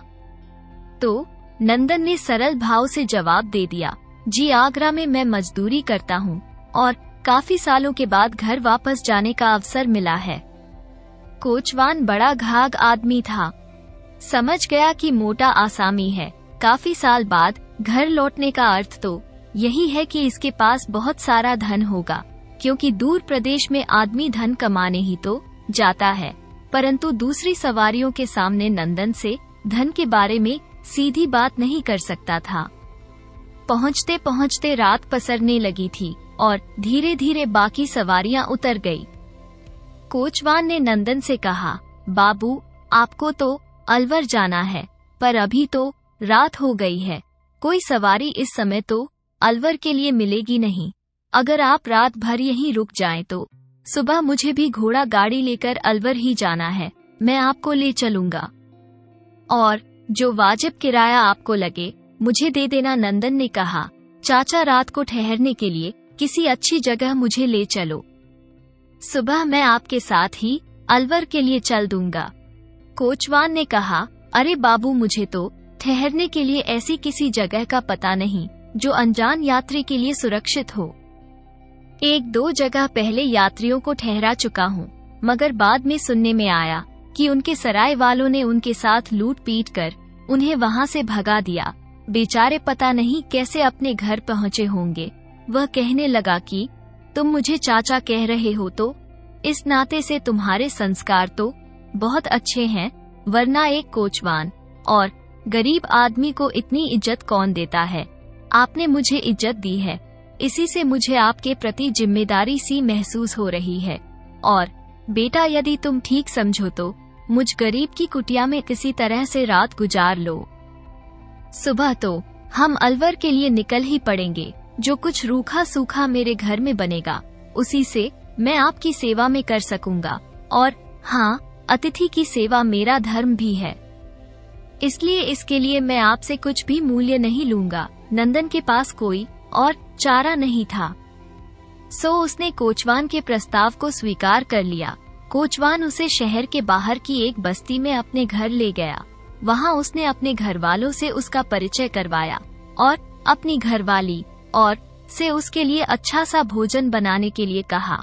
तो नंदन ने सरल भाव से जवाब दे दिया, जी आगरा में मैं मजदूरी करता हूँ और काफी सालों के बाद घर वापस जाने का अवसर मिला है। कोचवान बड़ा घाघ आदमी था, समझ गया कि मोटा आसामी है। काफी साल बाद घर लौटने का अर्थ तो यही है कि इसके पास बहुत सारा धन होगा, क्योंकि दूर प्रदेश में आदमी धन कमाने ही तो जाता है। परंतु दूसरी सवारियों के सामने नंदन से धन के बारे में सीधी बात नहीं कर सकता था। पहुँचते पहुँचते रात पसरने लगी थी और धीरे धीरे बाकी सवारियां उतर गई। कोचवान ने नंदन से कहा, बाबू आपको तो अलवर जाना है, पर अभी तो रात हो गई है, कोई सवारी इस समय तो अलवर के लिए मिलेगी नहीं। अगर आप रात भर यहीं रुक जाएं तो सुबह मुझे भी घोड़ा गाड़ी लेकर अलवर ही जाना है, मैं आपको ले चलूंगा और जो वाजिब किराया आपको लगे मुझे दे देना। नंदन ने कहा, चाचा रात को ठहरने के लिए किसी अच्छी जगह मुझे ले चलो, सुबह मैं आपके साथ ही अलवर के लिए चल दूंगा। कोचवान ने कहा, अरे बाबू मुझे तो ठहरने के लिए ऐसी किसी जगह का पता नहीं जो अनजान यात्री के लिए सुरक्षित हो। 1-2 जगह पहले यात्रियों को ठहरा चुका हूँ, मगर बाद में सुनने में आया कि उनके सराय वालों ने उनके साथ लूट पीट कर उन्हें वहाँ से भगा दिया। बेचारे पता नहीं कैसे अपने घर पहुँचे होंगे। वह कहने लगा कि तुम मुझे चाचा कह रहे हो तो इस नाते से तुम्हारे संस्कार तो बहुत अच्छे हैं, वरना एक कोचवान और गरीब आदमी को इतनी इज्जत कौन देता है। आपने मुझे इज्जत दी है, इसी से मुझे आपके प्रति जिम्मेदारी सी महसूस हो रही है। और बेटा यदि तुम ठीक समझो तो मुझ गरीब की कुटिया में किसी तरह से रात गुजार लो। सुबह तो हम अलवर के लिए निकल ही पड़ेंगे। जो कुछ रूखा सूखा मेरे घर में बनेगा उसी से मैं आपकी सेवा में कर सकूंगा। और हाँ, अतिथि की सेवा मेरा धर्म भी है, इसलिए इसके लिए मैं आपसे कुछ भी मूल्य नहीं लूंगा। नंदन के पास कोई और चारा नहीं था, सो उसने कोचवान के प्रस्ताव को स्वीकार कर लिया। कोचवान उसे शहर के बाहर की एक बस्ती में अपने घर ले गया। वहां उसने अपने घरवालों से उसका परिचय करवाया और अपनी घरवाली और से उसके लिए अच्छा सा भोजन बनाने के लिए कहा।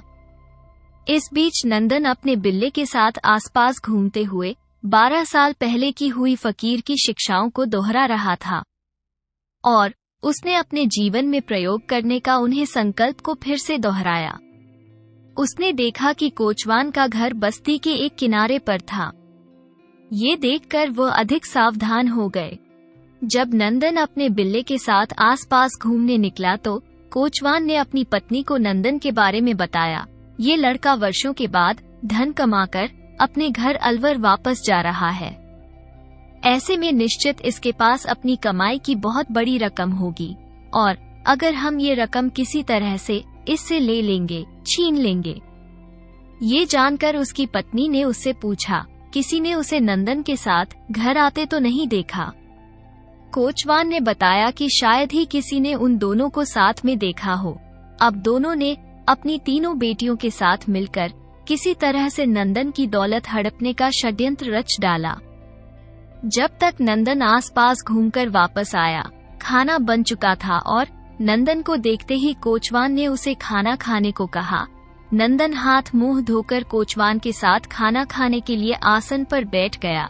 इस बीच नंदन अपने बिल्ले के साथ आसपास घूमते हुए 12 साल पहले की हुई फकीर की शिक्षाओं को दोहरा रहा था और उसने अपने जीवन में प्रयोग करने का उन्हें संकल्प को फिर से दोहराया। उसने देखा कि कोचवान का घर बस्ती के एक किनारे पर था। ये देखकर वह अधिक सावधान हो गए। जब नंदन अपने बिल्ले के साथ आसपास घूमने निकला तो कोचवान ने अपनी पत्नी को नंदन के बारे में बताया ये लड़का वर्षों के बाद धन कमाकर अपने घर अलवर वापस जा रहा है। ऐसे में निश्चित इसके पास अपनी कमाई की बहुत बड़ी रकम होगी, और अगर हम ये रकम किसी तरह से इससे ले लेंगे, छीन लेंगे। ये जानकर उसकी पत्नी ने उससे पूछा, किसी ने उसे नंदन के साथ घर आते तो नहीं देखा? कोचवान ने बताया कि शायद ही किसी ने उन दोनों को साथ में देखा हो। अब दोनों ने अपनी तीनों बेटियों के साथ मिलकर किसी तरह से नंदन की दौलत हड़पने का षड्यंत्र रच डाला। जब तक नंदन आसपास घूमकर वापस आया, खाना बन चुका था और नंदन को देखते ही कोचवान ने उसे खाना खाने को कहा। नंदन हाथ मुंह धोकर कोचवान के साथ खाना खाने के लिए आसन पर बैठ गया।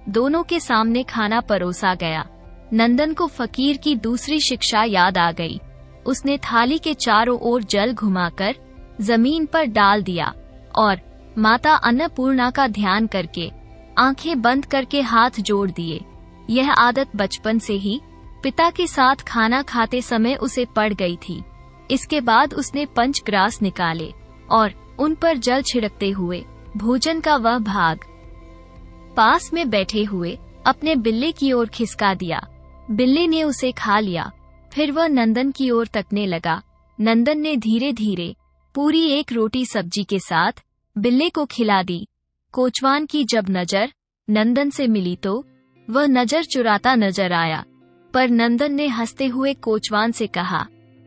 दोनों के सामने खाना परोसा गया। नंदन को फकीर की दूसरी शिक्षा याद आ गई। उसने थाली के चारों ओर जल घुमाकर जमीन पर डाल दिया और माता अन्नपूर्णा का ध्यान करके आंखें बंद करके हाथ जोड़ दिए। यह आदत बचपन से ही पिता के साथ खाना खाते समय उसे पड़ गई थी। इसके बाद उसने पंचग्रास निकाले और उन पर जल छिड़कते हुए भोजन का वह भाग पास में बैठे हुए अपने बिल्ले की ओर खिसका दिया। बिल्ले ने उसे खा लिया। फिर वह नंदन की ओर तकने लगा। नंदन ने धीरे धीरे पूरी एक रोटी सब्जी के साथ बिल्ले को खिला दी। कोचवान की जब नजर नंदन से मिली तो वह नजर चुराता नजर आया, पर नंदन ने हंसते हुए कोचवान से कहा,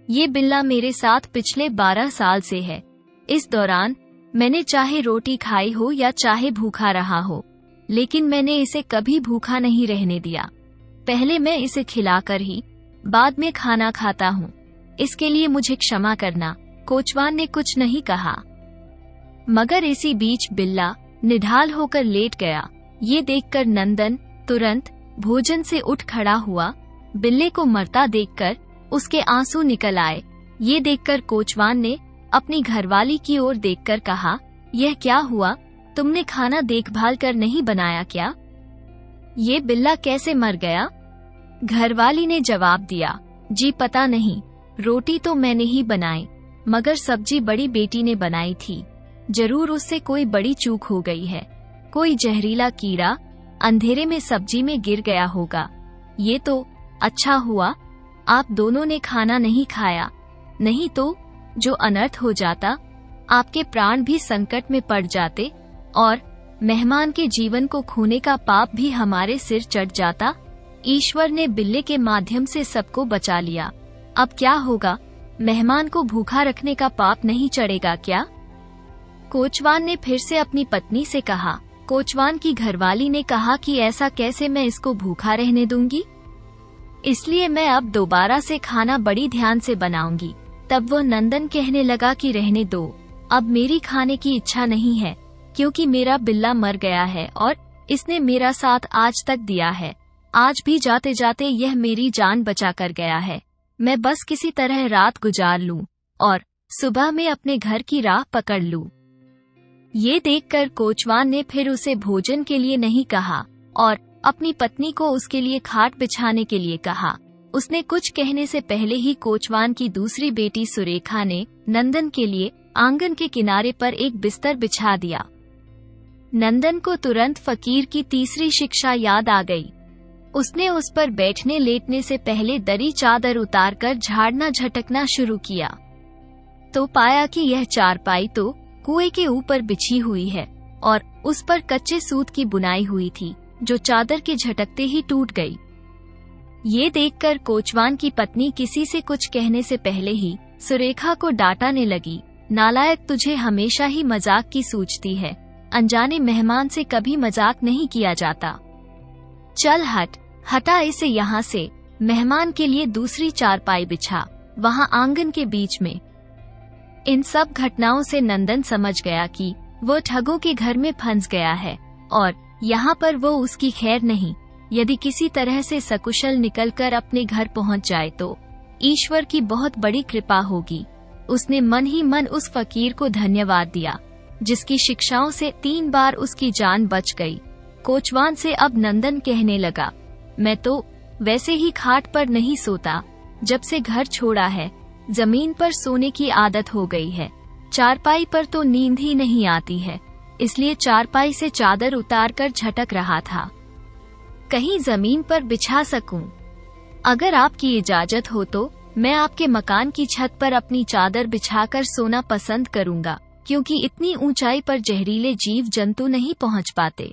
ये बिल्ला मेरे साथ पिछले 12 साल से है। इस दौरान मैंने चाहे रोटी खाई हो या चाहे भूखा रहा हो, लेकिन मैंने इसे कभी भूखा नहीं रहने दिया। पहले मैं इसे खिलाकर ही बाद में खाना खाता हूँ। इसके लिए मुझे क्षमा करना। कोचवान ने कुछ नहीं कहा, मगर इसी बीच बिल्ला निढाल होकर लेट गया। ये देखकर नंदन तुरंत भोजन से उठ खड़ा हुआ। बिल्ले को मरता देखकर उसके आंसू निकल आए। ये देखकर कोचवान ने अपनी घरवाली की ओर देखकर कहा, यह क्या हुआ? तुमने खाना देखभाल कर नहीं बनाया क्या? ये बिल्ला कैसे मर गया? घरवाली ने जवाब दिया, जी पता नहीं, रोटी तो मैंने ही बनाई, मगर सब्जी बड़ी बेटी ने बनाई थी। जरूर उससे कोई बड़ी चूक हो गई है। कोई जहरीला कीड़ा अंधेरे में सब्जी में गिर गया होगा। ये तो अच्छा हुआ आप दोनों ने खाना नहीं खाया, नहीं तो जो अनर्थ हो जाता, आपके प्राण भी संकट में पड़ जाते और मेहमान के जीवन को खोने का पाप भी हमारे सिर चढ़ जाता। ईश्वर ने बिल्ले के माध्यम से सबको बचा लिया। अब क्या होगा? मेहमान को भूखा रखने का पाप नहीं चढ़ेगा क्या? कोचवान ने फिर से अपनी पत्नी से कहा। कोचवान की घरवाली ने कहा कि ऐसा कैसे मैं इसको भूखा रहने दूंगी, इसलिए मैं अब दोबारा से खाना बड़ी ध्यान से बनाऊंगी। तब वह नंदन कहने लगा कि रहने दो, अब मेरी खाने की इच्छा नहीं है, क्योंकि मेरा बिल्ला मर गया है और इसने मेरा साथ आज तक दिया है। आज भी जाते जाते यह मेरी जान बचा कर गया है। मैं बस किसी तरह रात गुजार लूं और सुबह में अपने घर की राह पकड़ लूं। ये देखकर कोचवान ने फिर उसे भोजन के लिए नहीं कहा और अपनी पत्नी को उसके लिए खाट बिछाने के लिए कहा। उसने कुछ कहने से पहले ही कोचवान की दूसरी बेटी सुरेखा ने नंदन के लिए आंगन के किनारे पर एक बिस्तर बिछा दिया। नंदन को तुरंत फकीर की तीसरी शिक्षा याद आ गई। उसने उस पर बैठने लेटने से पहले दरी चादर उतारकर झाड़ना झटकना शुरू किया, तो पाया कि यह चारपाई तो कुएं के ऊपर बिछी हुई है और उस पर कच्चे सूत की बुनाई हुई थी, जो चादर के झटकते ही टूट गई। ये देखकर कोचवान की पत्नी किसी से कुछ कहने से पहले ही सुरेखा को डांटने लगी। नालायक, तुझे हमेशा ही मजाक की सूझती है। अनजाने मेहमान से कभी मजाक नहीं किया जाता। चल हटा इसे यहाँ से। मेहमान के लिए दूसरी चारपाई बिछा, वहाँ आंगन के बीच में। इन सब घटनाओं से नंदन समझ गया कि वो ठगों के घर में फंस गया है और यहाँ पर वो उसकी खैर नहीं। यदि किसी तरह से सकुशल निकलकर अपने घर पहुँच जाए तो ईश्वर की बहुत बड़ी कृपा होगी। उसने मन ही मन उस फकीर को धन्यवाद दिया, जिसकी शिक्षाओं से 3 बार उसकी जान बच गई। कोचवान से अब नंदन कहने लगा, मैं तो वैसे ही खाट पर नहीं सोता। जब से घर छोड़ा है, जमीन पर सोने की आदत हो गई है। चारपाई पर तो नींद ही नहीं आती है, इसलिए चारपाई से चादर उतारकर झटक रहा था। कहीं जमीन पर बिछा सकूं। अगर आपकी इजाजत हो तो मैं आपके मकान की छत पर अपनी चादर बिछाकर सोना पसंद करूंगा, क्योंकि इतनी ऊंचाई पर जहरीले जीव जंतु नहीं पहुंच पाते।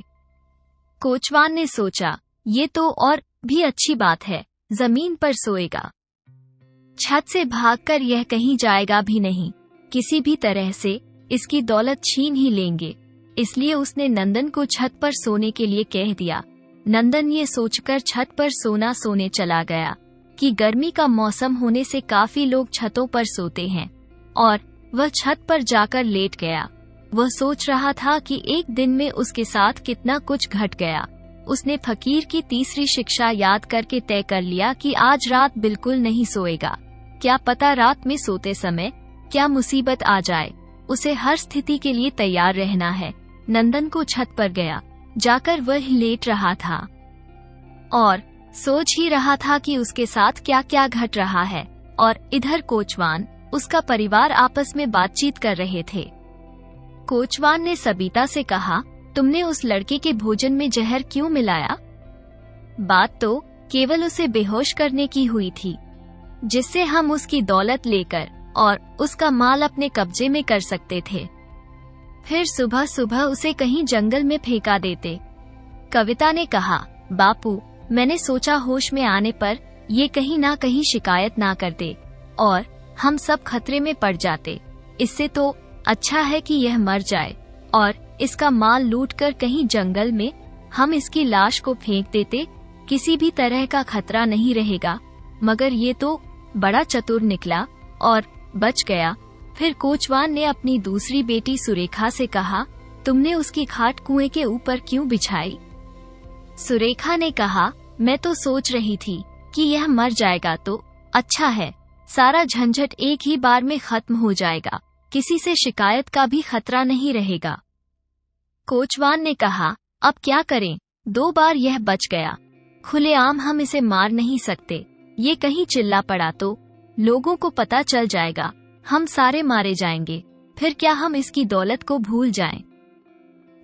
कोचवान ने सोचा, ये तो और भी अच्छी बात है, जमीन पर सोएगा। छत से भागकर यह कहीं जाएगा भी नहीं, किसी भी तरह से इसकी दौलत छीन ही लेंगे। इसलिए उसने नंदन को छत पर सोने के लिए कह दिया। नंदन ये सोचकर छत पर सोने चला गया कि गर्मी का मौसम होने से काफी लोग छतों पर सोते हैं, और वह छत पर जाकर लेट गया। वह सोच रहा था कि एक दिन में उसके साथ कितना कुछ घट गया। उसने फकीर की तीसरी शिक्षा याद करके तय कर लिया कि आज रात बिल्कुल नहीं सोएगा। क्या पता रात में सोते समय क्या मुसीबत आ जाए, उसे हर स्थिति के लिए तैयार रहना है। नंदन को छत पर गया, जाकर वह लेट रहा था और सोच ही रहा था कि उसके साथ क्या क्या घट रहा है, और इधर कोचवान, उसका परिवार आपस में बातचीत कर रहे थे। कोचवान ने सबिता से कहा, तुमने उस लड़के के भोजन में जहर क्यों मिलाया? बात तो केवल उसे बेहोश करने की हुई थी, जिससे हम उसकी दौलत लेकर और उसका माल अपने कब्जे में कर सकते थे। फिर सुबह सुबह उसे कहीं जंगल में फेंका देते। कविता ने कहा, बापू, मैंने सोचा होश में आने पर ये कहीं ना कहीं शिकायत ना करते और हम सब खतरे में पड़ जाते। इससे तो अच्छा है कि यह मर जाए और इसका माल लूटकर कहीं जंगल में हम इसकी लाश को फेंक देते। किसी भी तरह का खतरा नहीं रहेगा। मगर ये तो बड़ा चतुर निकला और बच गया। फिर कोचवान ने अपनी दूसरी बेटी सुरेखा से कहा, तुमने उसकी खाट कुएं के ऊपर क्यों बिछाई? सुरेखा ने कहा, मैं तो सोच रही थी कि यह मर जाएगा तो अच्छा है, सारा झंझट एक ही बार में खत्म हो जाएगा, किसी से शिकायत का भी खतरा नहीं रहेगा। कोचवान ने कहा, अब क्या करें, 2 बार यह बच गया। खुलेआम हम इसे मार नहीं सकते, ये कहीं चिल्ला पड़ा तो लोगों को पता चल जाएगा, हम सारे मारे जाएंगे। फिर क्या हम इसकी दौलत को भूल जाएं?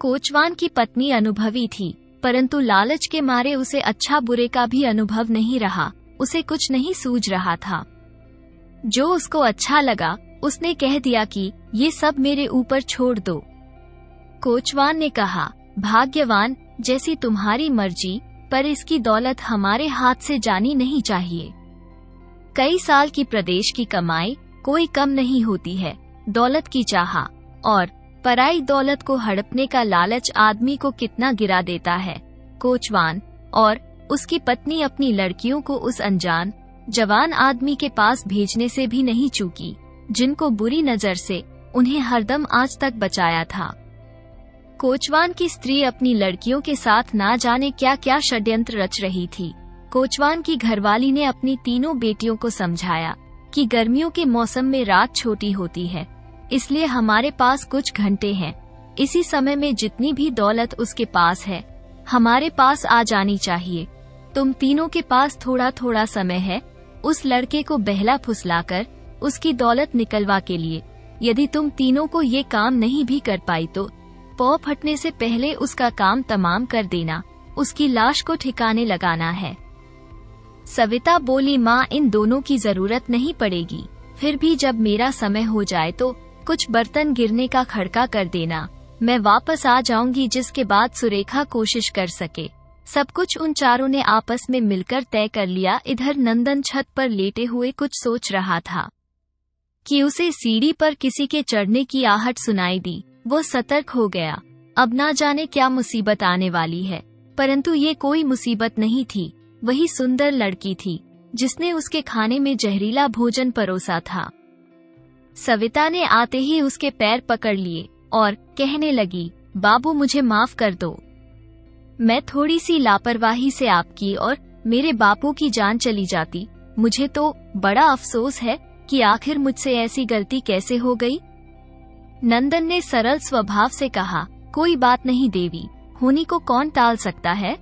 कोचवान की पत्नी अनुभवी थी, परंतु लालच के मारे उसे अच्छा बुरे का भी अनुभव नहीं रहा। उसे कुछ नहीं सूझ रहा था। जो उसको अच्छा लगा उसने कह दिया कि ये सब मेरे ऊपर छोड़ दो। कोचवान ने कहा, भाग्यवान, जैसी तुम्हारी मर्जी, पर इसकी दौलत हमारे हाथ से जानी नहीं चाहिए। कई साल की प्रदेश की कमाई कोई कम नहीं होती है। दौलत की चाह और पराई दौलत को हड़पने का लालच आदमी को कितना गिरा देता है। कोचवान और उसकी पत्नी अपनी लड़कियों को उस अनजान जवान आदमी के पास भेजने से भी नहीं चूकी, जिनको बुरी नजर से उन्हें हरदम आज तक बचाया था। कोचवान की स्त्री अपनी लड़कियों के साथ ना जाने क्या क्या षड्यंत्र रच रही थी। कोचवान की घरवाली ने अपनी तीनों बेटियों को समझाया कि गर्मियों के मौसम में रात छोटी होती है, इसलिए हमारे पास कुछ घंटे हैं। इसी समय में जितनी भी दौलत उसके पास है, हमारे पास आ जानी चाहिए। तुम तीनों के पास थोड़ा थोड़ा समय है उस लड़के को बहला फुसलाकर उसकी दौलत निकलवा के लिए। यदि तुम तीनों को ये काम नहीं भी कर पाई तो पौ फटने से पहले उसका काम तमाम कर देना, उसकी लाश को ठिकाने लगाना है। सविता बोली, माँ, इन दोनों की जरूरत नहीं पड़ेगी। फिर भी जब मेरा समय हो जाए तो कुछ बर्तन गिरने का खड़का कर देना, मैं वापस आ जाऊंगी, जिसके बाद सुरेखा कोशिश कर सके। सब कुछ उन चारों ने आपस में मिलकर तय कर लिया। इधर नंदन छत पर लेटे हुए कुछ सोच रहा था कि उसे सीढ़ी पर किसी के चढ़ने की आहट सुनाई दी। वो सतर्क हो गया, अब ना जाने क्या मुसीबत आने वाली है। परंतु ये कोई मुसीबत नहीं थी, वही सुंदर लड़की थी जिसने उसके खाने में जहरीला भोजन परोसा था। सविता ने आते ही उसके पैर पकड़ लिए और कहने लगी, बाबू, मुझे माफ कर दो। मैं थोड़ी सी लापरवाही से आपकी और मेरे बापू की जान चली जाती। मुझे तो बड़ा अफसोस है कि आखिर मुझसे ऐसी गलती कैसे हो गई। नंदन ने सरल स्वभाव से कहा, कोई बात नहीं देवी, होनी को कौन टाल सकता है।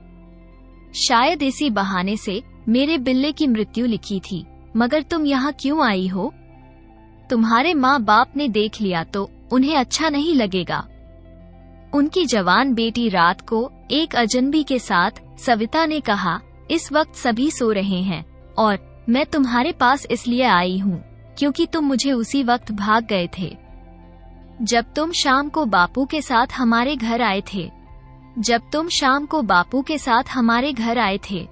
शायद इसी बहाने से मेरे बिल्ले की मृत्यु लिखी थी, मगर तुम यहाँ क्यों आई हो? तुम्हारे माँ बाप ने देख लिया तो उन्हें अच्छा नहीं लगेगा। उनकी जवान बेटी रात को एक अजनबी के साथ सविता ने कहा, इस वक्त सभी सो रहे हैं और मैं तुम्हारे पास इसलिए आई हूँ क्योंकि तुम मुझे उसी वक्त भाग गए थे जब तुम शाम को बापू के साथ हमारे घर आए थे।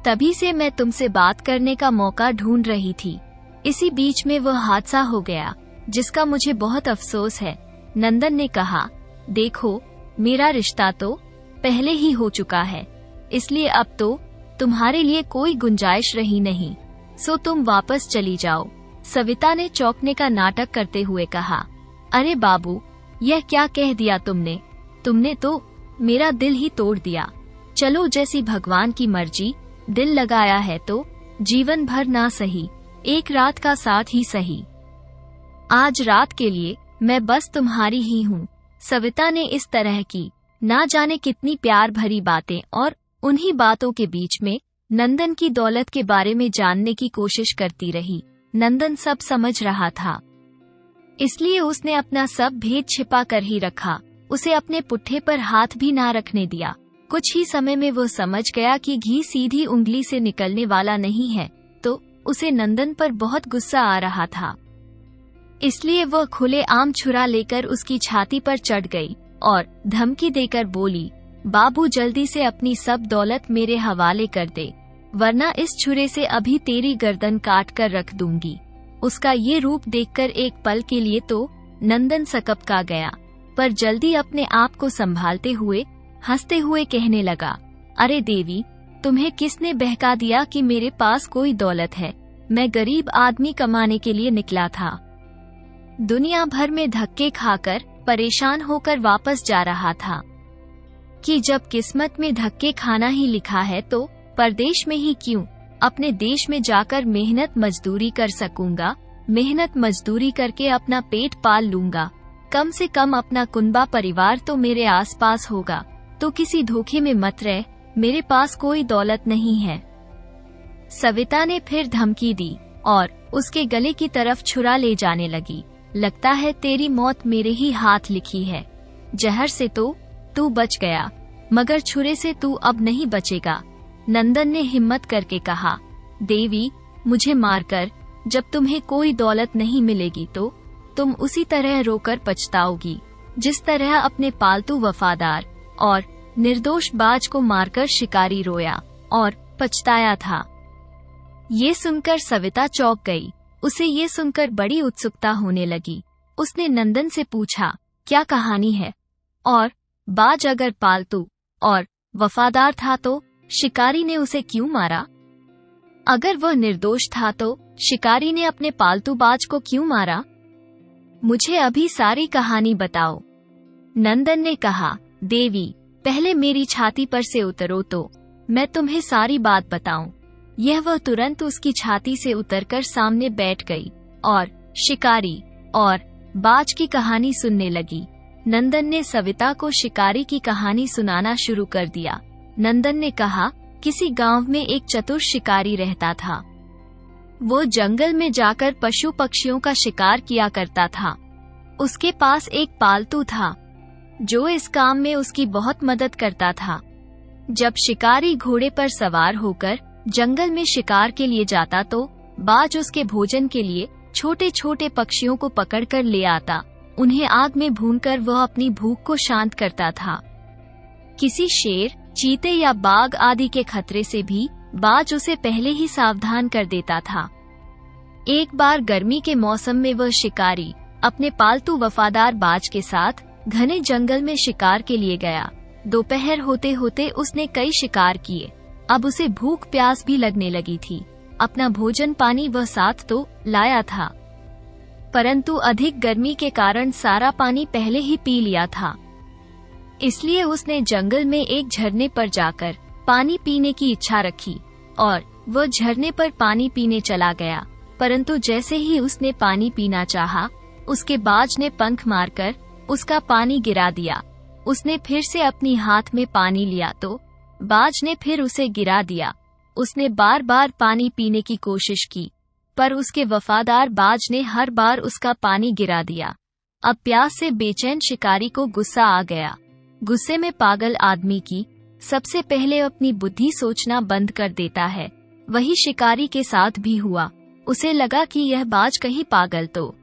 तभी से मैं तुमसे बात करने का मौका ढूंढ रही थी। इसी बीच में वह हादसा हो गया जिसका मुझे बहुत अफसोस है। नंदन ने कहा, देखो मेरा रिश्ता तो पहले ही हो चुका है, इसलिए अब तो तुम्हारे लिए कोई गुंजाइश रही नहीं, सो तुम वापस चली जाओ। सविता ने चौंकने का नाटक करते हुए कहा, अरे बाबू, यह क्या कह दिया तुमने तो मेरा दिल ही तोड़ दिया। चलो जैसी भगवान की मर्जी, दिल लगाया है तो जीवन भर ना सही, एक रात का साथ ही सही। आज रात के लिए मैं बस तुम्हारी ही हूँ। सविता ने इस तरह की ना जाने कितनी प्यार भरी बातें और उन्हीं बातों के बीच में नंदन की दौलत के बारे में जानने की कोशिश करती रही। नंदन सब समझ रहा था, इसलिए उसने अपना सब भेद छिपा कर ही रखा। उसे अपने पुट्ठे पर हाथ भी ना रखने दिया। कुछ ही समय में वो समझ गया कि घी सीधी उंगली से निकलने वाला नहीं है, तो उसे नंदन पर बहुत गुस्सा आ रहा था। इसलिए वह खुले आम छुरा लेकर उसकी छाती पर चढ़ गई और धमकी देकर बोली, बाबू जल्दी से अपनी सब दौलत मेरे हवाले कर दे, वरना इस छुरे से अभी तेरी गर्दन काट कर रख दूंगी। उसका ये रूप देखकर एक पल के लिए तो नंदन सकपका गया, पर जल्दी अपने आप को संभालते हुए हंसते हुए कहने लगा, अरे देवी, तुम्हें किसने बहका दिया कि मेरे पास कोई दौलत है? मैं गरीब आदमी कमाने के लिए निकला था। दुनिया भर में धक्के खाकर परेशान होकर वापस जा रहा था कि जब किस्मत में धक्के खाना ही लिखा है तो परदेश में ही क्यों, अपने देश में जाकर मेहनत मजदूरी कर सकूंगा। मेहनत मजदूरी करके अपना पेट पाल लूंगा, कम से कम अपना कुनबा परिवार तो मेरे आसपास होगा। तो किसी धोखे में मत रह, मेरे पास कोई दौलत नहीं है। सविता ने फिर धमकी दी और उसके गले की तरफ छुरा ले जाने लगी। लगता है तेरी मौत मेरे ही हाथ लिखी है। जहर से तो तू बच गया, मगर छुरे से तू अब नहीं बचेगा। नंदन ने हिम्मत करके कहा, देवी, मुझे मारकर जब तुम्हें कोई दौलत नहीं मिलेगी तो तुम उसी तरह रोकर पछताओगी जिस तरह अपने पालतू वफादार और निर्दोष बाज को मारकर शिकारी रोया और पछताया था। ये सुनकर सविता चौंक गई। उसे ये सुनकर बड़ी उत्सुकता होने लगी। उसने नंदन से पूछा, क्या कहानी है? और बाज अगर पालतू और वफादार था तो शिकारी ने उसे क्यों मारा? अगर वह निर्दोष था तो शिकारी ने अपने पालतू बाज को क्यों मारा? मुझे अभी सारी कहानी बताओ। नंदन ने कहा, देवी, पहले मेरी छाती पर से उतरो तो मैं तुम्हें सारी बात बताऊं। यह वह तुरंत उसकी छाती से उतरकर सामने बैठ गई और शिकारी और बाज की कहानी सुनने लगी। नंदन ने सविता को शिकारी की कहानी सुनाना शुरू कर दिया। नंदन ने कहा, किसी गांव में एक चतुर शिकारी रहता था। वो जंगल में जाकर पशु पक्षियों का शिकार किया करता था। उसके पास एक पालतू था जो इस काम में उसकी बहुत मदद करता था। जब शिकारी घोड़े पर सवार होकर जंगल में शिकार के लिए जाता तो बाज उसके भोजन के लिए छोटे छोटे पक्षियों को पकड़कर ले आता। उन्हें आग में भूनकर वह अपनी भूख को शांत करता था। किसी शेर, चीते या बाघ आदि के खतरे से भी बाज उसे पहले ही सावधान कर देता था। एक बार गर्मी के मौसम में वह शिकारी अपने पालतू वफादार बाज के साथ घने जंगल में शिकार के लिए गया। दोपहर होते होते उसने कई शिकार किए। अब उसे भूख प्यास भी लगने लगी थी। अपना भोजन पानी वह साथ तो लाया था, परंतु अधिक गर्मी के कारण सारा पानी पहले ही पी लिया था। इसलिए उसने जंगल में एक झरने पर जाकर पानी पीने की इच्छा रखी और वह झरने पर पानी पीने चला गया। परंतु जैसे ही उसने पानी पीना चाहा, उसके बाज ने पंख मारकर उसका पानी गिरा दिया। उसने फिर से अपनी हाथ में पानी लिया तो बाज ने फिर उसे गिरा दिया। उसने बार बार पानी पीने की कोशिश की, पर उसके वफादार बाज ने हर बार उसका पानी गिरा दिया। अब प्यास से बेचैन शिकारी को गुस्सा आ गया। गुस्से में पागल आदमी की सबसे पहले अपनी बुद्धि सोचना बंद कर देता है। वही शिकारी के साथ भी हुआ। उसे लगा कि यह बाज कहीं पागल तो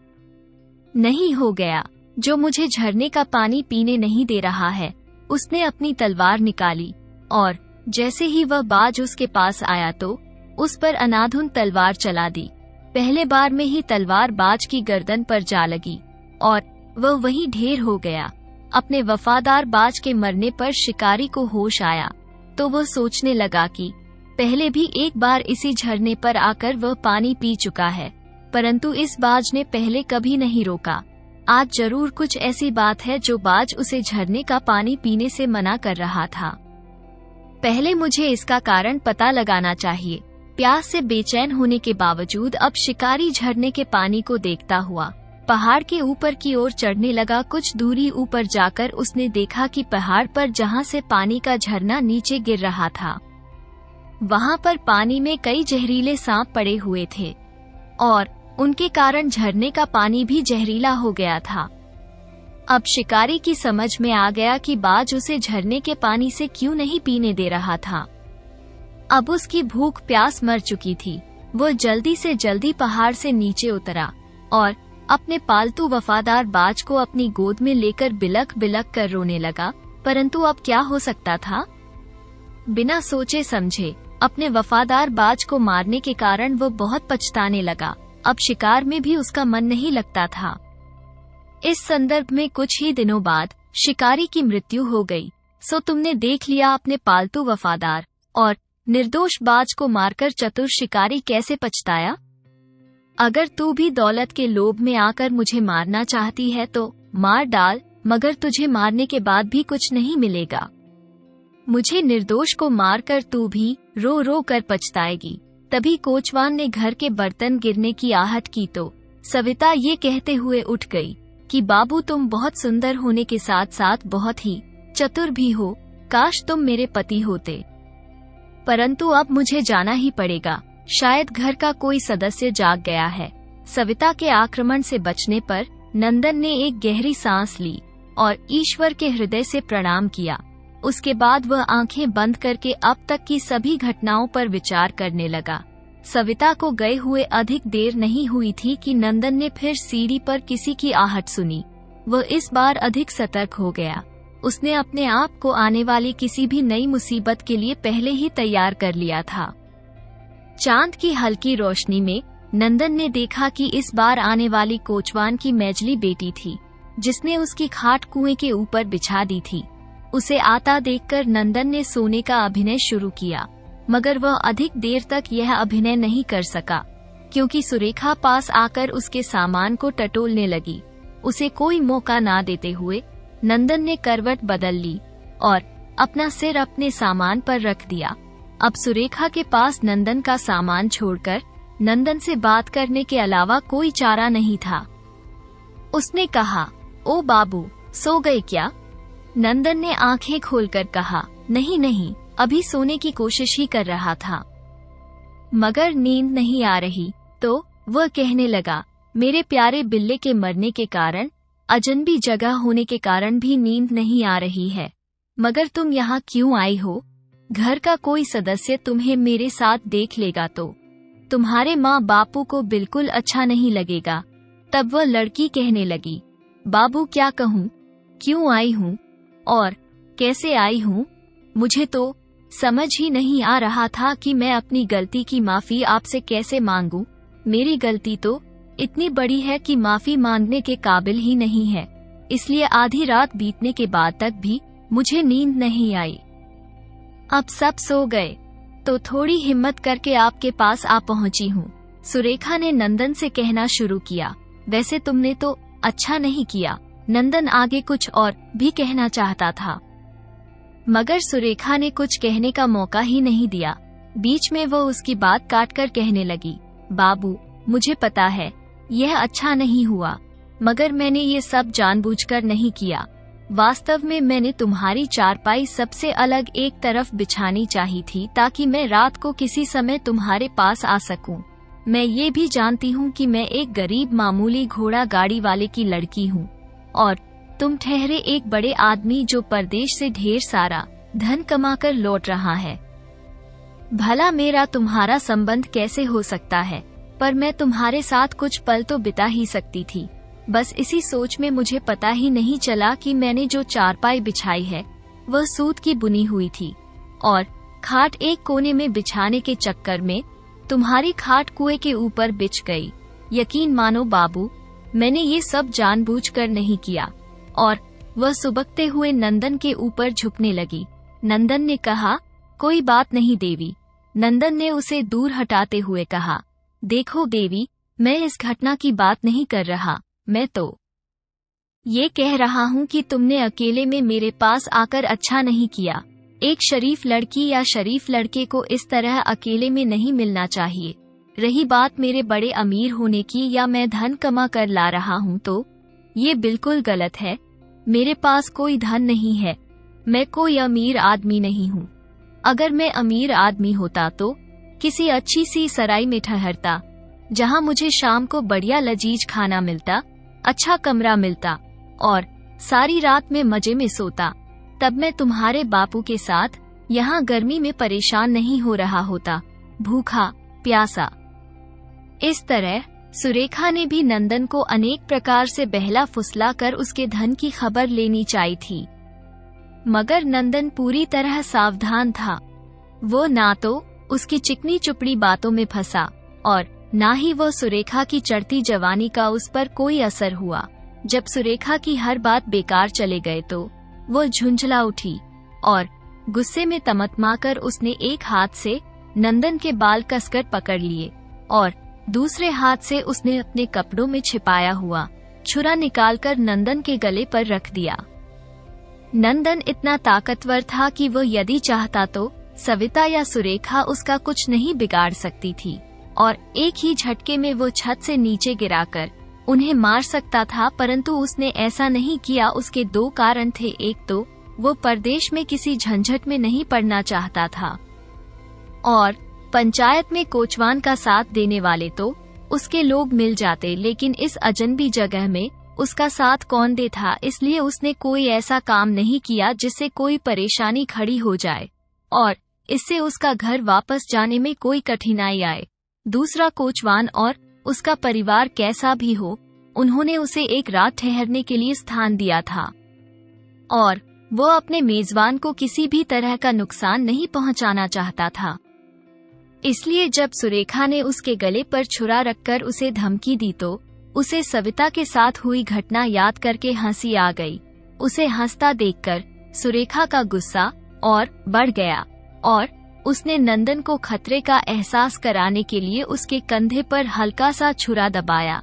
नहीं हो गया जो मुझे झरने का पानी पीने नहीं दे रहा है। उसने अपनी तलवार निकाली और जैसे ही वह बाज उसके पास आया तो उस पर अनाधुन तलवार चला दी। पहले बार में ही तलवार बाज की गर्दन पर जा लगी और वह वहीं ढेर हो गया। अपने वफादार बाज के मरने पर शिकारी को होश आया तो वह सोचने लगा कि पहले भी एक बार इसी झरने पर आकर वह पानी पी चुका है, परंतु इस बाज ने पहले कभी नहीं रोका। आज जरूर कुछ ऐसी बात है जो बाज उसे झरने का पानी पीने से मना कर रहा था। पहले मुझे इसका कारण पता लगाना चाहिए। प्यास से बेचैन होने के बावजूद अब शिकारी झरने के पानी को देखता हुआ पहाड़ के ऊपर की ओर चढ़ने लगा। कुछ दूरी ऊपर जाकर उसने देखा कि पहाड़ पर जहां से पानी का झरना नीचे गिर रहा था, वहां पर पानी में कई जहरीले सांप पड़े हुए थे और उनके कारण झरने का पानी भी जहरीला हो गया था। अब शिकारी की समझ में आ गया कि बाज उसे झरने के पानी से क्यों नहीं पीने दे रहा था। अब उसकी भूख प्यास मर चुकी थी। वो जल्दी से जल्दी पहाड़ से नीचे उतरा और अपने पालतू वफादार बाज को अपनी गोद में लेकर बिलख बिलख कर रोने लगा। परंतु अब क्या हो सकता था? बिना सोचे समझे अपने वफादार बाज को मारने के कारण वो बहुत पछताने लगा। अब शिकार में भी उसका मन नहीं लगता था। इस संदर्भ में कुछ ही दिनों बाद शिकारी की मृत्यु हो गई। सो तुमने देख लिया अपने पालतू वफादार और निर्दोष बाज को मारकर चतुर शिकारी कैसे पछताया। अगर तू भी दौलत के लोभ में आकर मुझे मारना चाहती है तो मार डाल, मगर तुझे मारने के बाद भी कुछ नहीं मिलेगा। मुझे निर्दोष को मारकर तू भी रो रो कर पछताएगी। तभी कोचवान ने घर के बर्तन गिरने की आहट की तो सविता ये कहते हुए उठ गई कि बाबू तुम बहुत सुंदर होने के साथ साथ बहुत ही चतुर भी हो। काश तुम मेरे पति होते, परंतु अब मुझे जाना ही पड़ेगा। शायद घर का कोई सदस्य जाग गया है। सविता के आक्रमण से बचने पर नंदन ने एक गहरी सांस ली और ईश्वर के हृदय से प्रणाम किया। उसके बाद वह आंखें बंद करके अब तक की सभी घटनाओं पर विचार करने लगा। सविता को गए हुए अधिक देर नहीं हुई थी कि नंदन ने फिर सीढ़ी पर किसी की आहट सुनी। वह इस बार अधिक सतर्क हो गया। उसने अपने आप को आने वाली किसी भी नई मुसीबत के लिए पहले ही तैयार कर लिया था। चांद की हल्की रोशनी में नंदन ने देखा कि इस बार आने वाली कोचवान की मैजली बेटी थी, जिसने उसकी खाट कुएं के ऊपर बिछा दी थी। उसे आता देखकर नंदन ने सोने का अभिनय शुरू किया, मगर वह अधिक देर तक यह अभिनय नहीं कर सका, क्योंकि सुरेखा पास आकर उसके सामान को टटोलने लगी। उसे कोई मौका ना देते हुए नंदन ने करवट बदल ली और अपना सिर अपने सामान पर रख दिया। अब सुरेखा के पास नंदन का सामान छोड़कर नंदन से बात करने के अलावा कोई चारा नहीं था। उसने कहा, ओ बाबू, सो गए क्या? नंदन ने आंखें खोलकर कहा, नहीं नहीं, अभी सोने की कोशिश ही कर रहा था, मगर नींद नहीं आ रही। तो वह कहने लगा, मेरे प्यारे बिल्ले के मरने के कारण, अजनबी जगह होने के कारण भी नींद नहीं आ रही है। मगर तुम यहाँ क्यों आई हो? घर का कोई सदस्य तुम्हें मेरे साथ देख लेगा तो तुम्हारे माँ बापू को बिल्कुल अच्छा नहीं लगेगा। तब वह लड़की कहने लगी, बाबू क्या कहूँ, क्यों आई हूँ और कैसे आई हूँ? मुझे तो समझ ही नहीं आ रहा था कि मैं अपनी गलती की माफी आपसे कैसे मांगूं। मेरी गलती तो इतनी बड़ी है कि माफी मांगने के काबिल ही नहीं है। इसलिए आधी रात बीतने के बाद तक भी मुझे नींद नहीं आई। अब सब सो गए तो थोड़ी हिम्मत करके आपके पास आ पहुंची हूँ। सुरेखा ने नंदन से कहना शुरू किया, वैसे तुमने तो अच्छा नहीं किया। नंदन आगे कुछ और भी कहना चाहता था, मगर सुरेखा ने कुछ कहने का मौका ही नहीं दिया। बीच में वह उसकी बात काटकर कहने लगी, बाबू, मुझे पता है यह अच्छा नहीं हुआ, मगर मैंने ये सब जानबूझकर नहीं किया। वास्तव में मैंने तुम्हारी चारपाई सबसे अलग एक तरफ बिछानी चाहिए थी, ताकि मैं रात को किसी समय तुम्हारे पास आ सकूं। मैं ये भी जानती हूँ कि मैं एक गरीब मामूली घोड़ा गाड़ी वाले की लड़की हूँ और तुम ठहरे एक बड़े आदमी जो परदेश से ढेर सारा धन कमाकर लौट रहा है। भला मेरा तुम्हारा संबंध कैसे हो सकता है, पर मैं तुम्हारे साथ कुछ पल तो बिता ही सकती थी। बस इसी सोच में मुझे पता ही नहीं चला कि मैंने जो चारपाई बिछाई है वह सूत की बुनी हुई थी और खाट एक कोने में बिछाने के चक्कर में तुम्हारी खाट कुएं के ऊपर बिछ गई। यकीन मानो बाबू, मैंने ये सब जानबूझकर नहीं किया। और वह सुबकते हुए नंदन के ऊपर झुकने लगी। नंदन ने कहा, कोई बात नहीं देवी। नंदन ने उसे दूर हटाते हुए कहा, देखो देवी, मैं इस घटना की बात नहीं कर रहा, मैं तो ये कह रहा हूँ कि तुमने अकेले में मेरे पास आकर अच्छा नहीं किया। एक शरीफ लड़की या शरीफ लड़के को इस तरह अकेले में नहीं मिलना चाहिए। रही बात मेरे बड़े अमीर होने की या मैं धन कमा कर ला रहा हूँ, तो ये बिल्कुल गलत है। मेरे पास कोई धन नहीं है, मैं कोई अमीर आदमी नहीं हूँ। अगर मैं अमीर आदमी होता तो किसी अच्छी सी सराय में ठहरता, जहाँ मुझे शाम को बढ़िया लजीज खाना मिलता, अच्छा कमरा मिलता और सारी रात में मजे में सोता। तब मैं तुम्हारे बापू के साथ यहाँ गर्मी में परेशान नहीं हो रहा होता, भूखा प्यासा। इस तरह सुरेखा ने भी नंदन को अनेक प्रकार से बहला फुसला कर उसके धन की खबर लेनी चाहिए थी, मगर नंदन पूरी तरह सावधान था। वो ना तो उसकी चिकनी चुपड़ी बातों में फंसा और ना ही वो सुरेखा की चढ़ती जवानी का उस पर कोई असर हुआ। जब सुरेखा की हर बात बेकार चले गए तो वो झुंझला उठी और गुस्से में तमतमाकर उसने एक हाथ से नंदन के बाल कसकर पकड़ लिए और दूसरे हाथ से उसने अपने कपड़ों में छिपाया हुआ छुरा निकालकर नंदन के गले पर रख दिया। नंदन इतना ताकतवर था कि वो यदि चाहता तो सविता या सुरेखा उसका कुछ नहीं बिगाड़ सकती थी और एक ही झटके में वो छत से नीचे गिराकर उन्हें मार सकता था, परंतु उसने ऐसा नहीं किया। उसके दो कारण थे। एक तो वो परदेश में किसी झंझट में नहीं पड़ना चाहता था और पंचायत में कोचवान का साथ देने वाले तो उसके लोग मिल जाते, लेकिन इस अजनबी जगह में उसका साथ कौन दे था। इसलिए उसने कोई ऐसा काम नहीं किया जिससे कोई परेशानी खड़ी हो जाए और इससे उसका घर वापस जाने में कोई कठिनाई आए। दूसरा, कोचवान और उसका परिवार कैसा भी हो, उन्होंने उसे एक रात ठहरने के लिए स्थान दिया था और वो अपने मेजबान को किसी भी तरह का नुकसान नहीं पहुंचाना चाहता था। इसलिए जब सुरेखा ने उसके गले पर छुरा रखकर उसे धमकी दी तो उसे सविता के साथ हुई घटना याद करके हंसी आ गई। उसे हंसता देखकर सुरेखा का गुस्सा और बढ़ गया और उसने नंदन को खतरे का एहसास कराने के लिए उसके कंधे पर हल्का सा छुरा दबाया।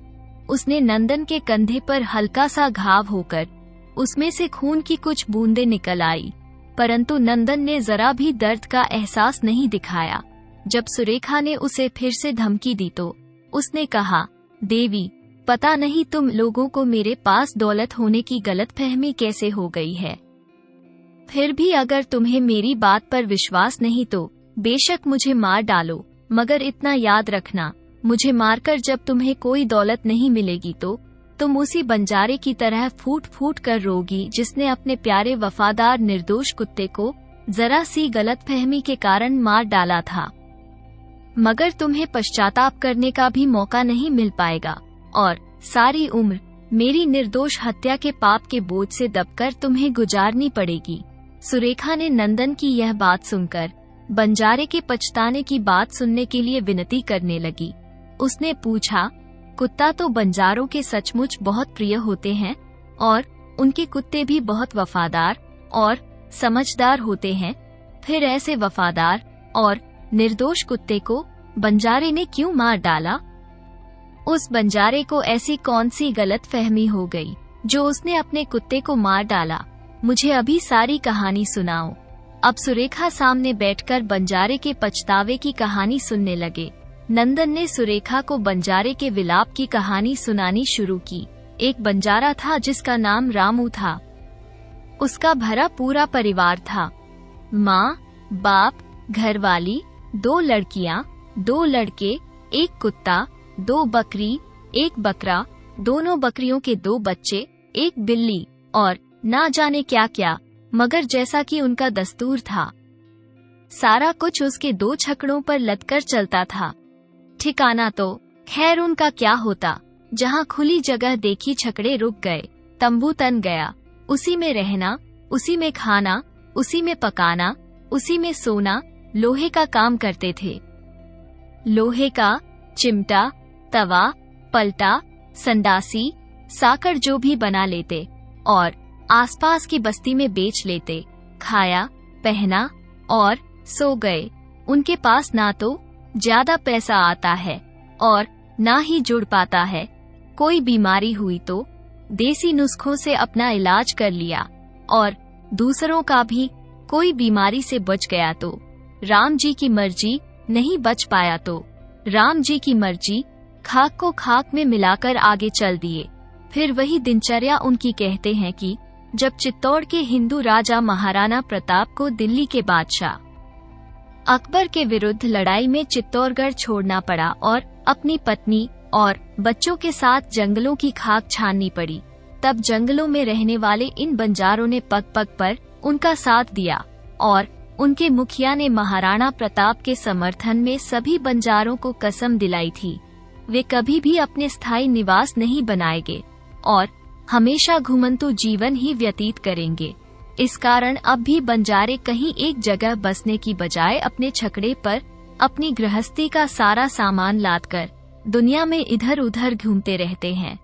उसने नंदन के कंधे पर हल्का सा घाव होकर उसमें से खून की कुछ बूंदें निकल आई, परंतु नंदन ने जरा भी दर्द का एहसास नहीं दिखाया। जब सुरेखा ने उसे फिर से धमकी दी तो उसने कहा, देवी, पता नहीं तुम लोगों को मेरे पास दौलत होने की गलतफहमी कैसे हो गई है। फिर भी अगर तुम्हें मेरी बात पर विश्वास नहीं तो बेशक मुझे मार डालो, मगर इतना याद रखना, मुझे मारकर जब तुम्हें कोई दौलत नहीं मिलेगी तो तुम उसी बंजारे की तरह फूट फूट कर रोगी जिसने अपने प्यारे वफादार निर्दोष कुत्ते को जरा सी गलतफहमी के कारण मार डाला था। मगर तुम्हें पश्चाताप करने का भी मौका नहीं मिल पाएगा और सारी उम्र मेरी निर्दोष हत्या के पाप के बोझ से दबकर तुम्हें गुजारनी पड़ेगी। सुरेखा ने नंदन की यह बात सुनकर बंजारे के पछताने की बात सुनने के लिए विनती करने लगी। उसने पूछा, कुत्ता तो बंजारों के सचमुच बहुत प्रिय होते हैं और उनके कुत्ते भी बहुत वफादार और समझदार होते हैं, फिर ऐसे वफादार और निर्दोष कुत्ते को बंजारे ने क्यों मार डाला? उस बंजारे को ऐसी कौन सी गलत फहमी हो गई जो उसने अपने कुत्ते को मार डाला? मुझे अभी सारी कहानी सुनाओ। अब सुरेखा सामने बैठकर बंजारे के पछतावे की कहानी सुनने लगे। नंदन ने सुरेखा को बंजारे के विलाप की कहानी सुनानी शुरू की। एक बंजारा था जिसका नाम रामू था। उसका भरा पूरा परिवार था, माँ, बाप, घरवाली, 2 लड़कियाँ, 2 लड़के, एक कुत्ता, 2 बकरी, 1 बकरा, दोनों बकरियों के 2 बच्चे, 1 बिल्ली और ना जाने क्या क्या, मगर जैसा कि उनका दस्तूर था, सारा कुछ उसके 2 छकड़ों पर लदकर चलता था। ठिकाना तो खैर उनका क्या होता, जहाँ खुली जगह देखी छकड़े रुक गए, तंबू तन गया, उसी में रहना, उसी में खाना, उसी में पकाना, उसी में सोना, लोहे का काम करते थे। लोहे का चिमटा, तवा, पलटा, संडासी, साकड़ जो भी बना लेते और आसपास की बस्ती में बेच लेते, खाया, पहना और सो गए। उनके पास ना तो ज्यादा पैसा आता है और ना ही जुड़ पाता है। कोई बीमारी हुई तो देसी नुस्खों से अपना इलाज कर लिया और दूसरों का भी कोई बीमारी से बच गया तो राम जी की मर्जी, नहीं बच पाया तो राम जी की मर्जी, खाक को खाक में मिलाकर आगे चल दिए। फिर वही दिनचर्या उनकी। कहते हैं कि जब चित्तौड़ के हिंदू राजा महाराणा प्रताप को दिल्ली के बादशाह अकबर के विरुद्ध लड़ाई में चित्तौड़गढ़ छोड़ना पड़ा और अपनी पत्नी और बच्चों के साथ जंगलों की खाक छाननी पड़ी, तब जंगलों में रहने वाले इन बंजारों ने पग पग पर उनका साथ दिया और उनके मुखिया ने महाराणा प्रताप के समर्थन में सभी बंजारों को कसम दिलाई थी वे कभी भी अपने स्थायी निवास नहीं बनाएंगे और हमेशा घुमंतु जीवन ही व्यतीत करेंगे। इस कारण अब भी बंजारे कहीं एक जगह बसने की बजाय अपने छकड़े पर अपनी गृहस्थी का सारा सामान लादकर दुनिया में इधर उधर घूमते रहते हैं।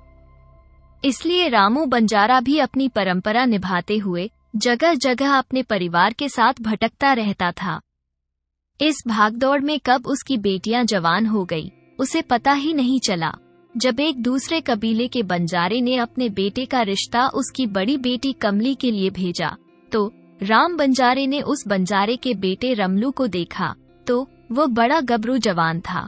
इसलिए रामू बंजारा भी अपनी परंपरा निभाते हुए जगह जगह अपने परिवार के साथ भटकता रहता था। इस भागदौड़ में कब उसकी बेटियां जवान हो गई, उसे पता ही नहीं चला। जब एक दूसरे कबीले के बंजारे ने अपने बेटे का रिश्ता उसकी बड़ी बेटी कमली के लिए भेजा, तो राम बंजारे ने उस बंजारे के बेटे रमलू को देखा तो वो बड़ा गबरू जवान था।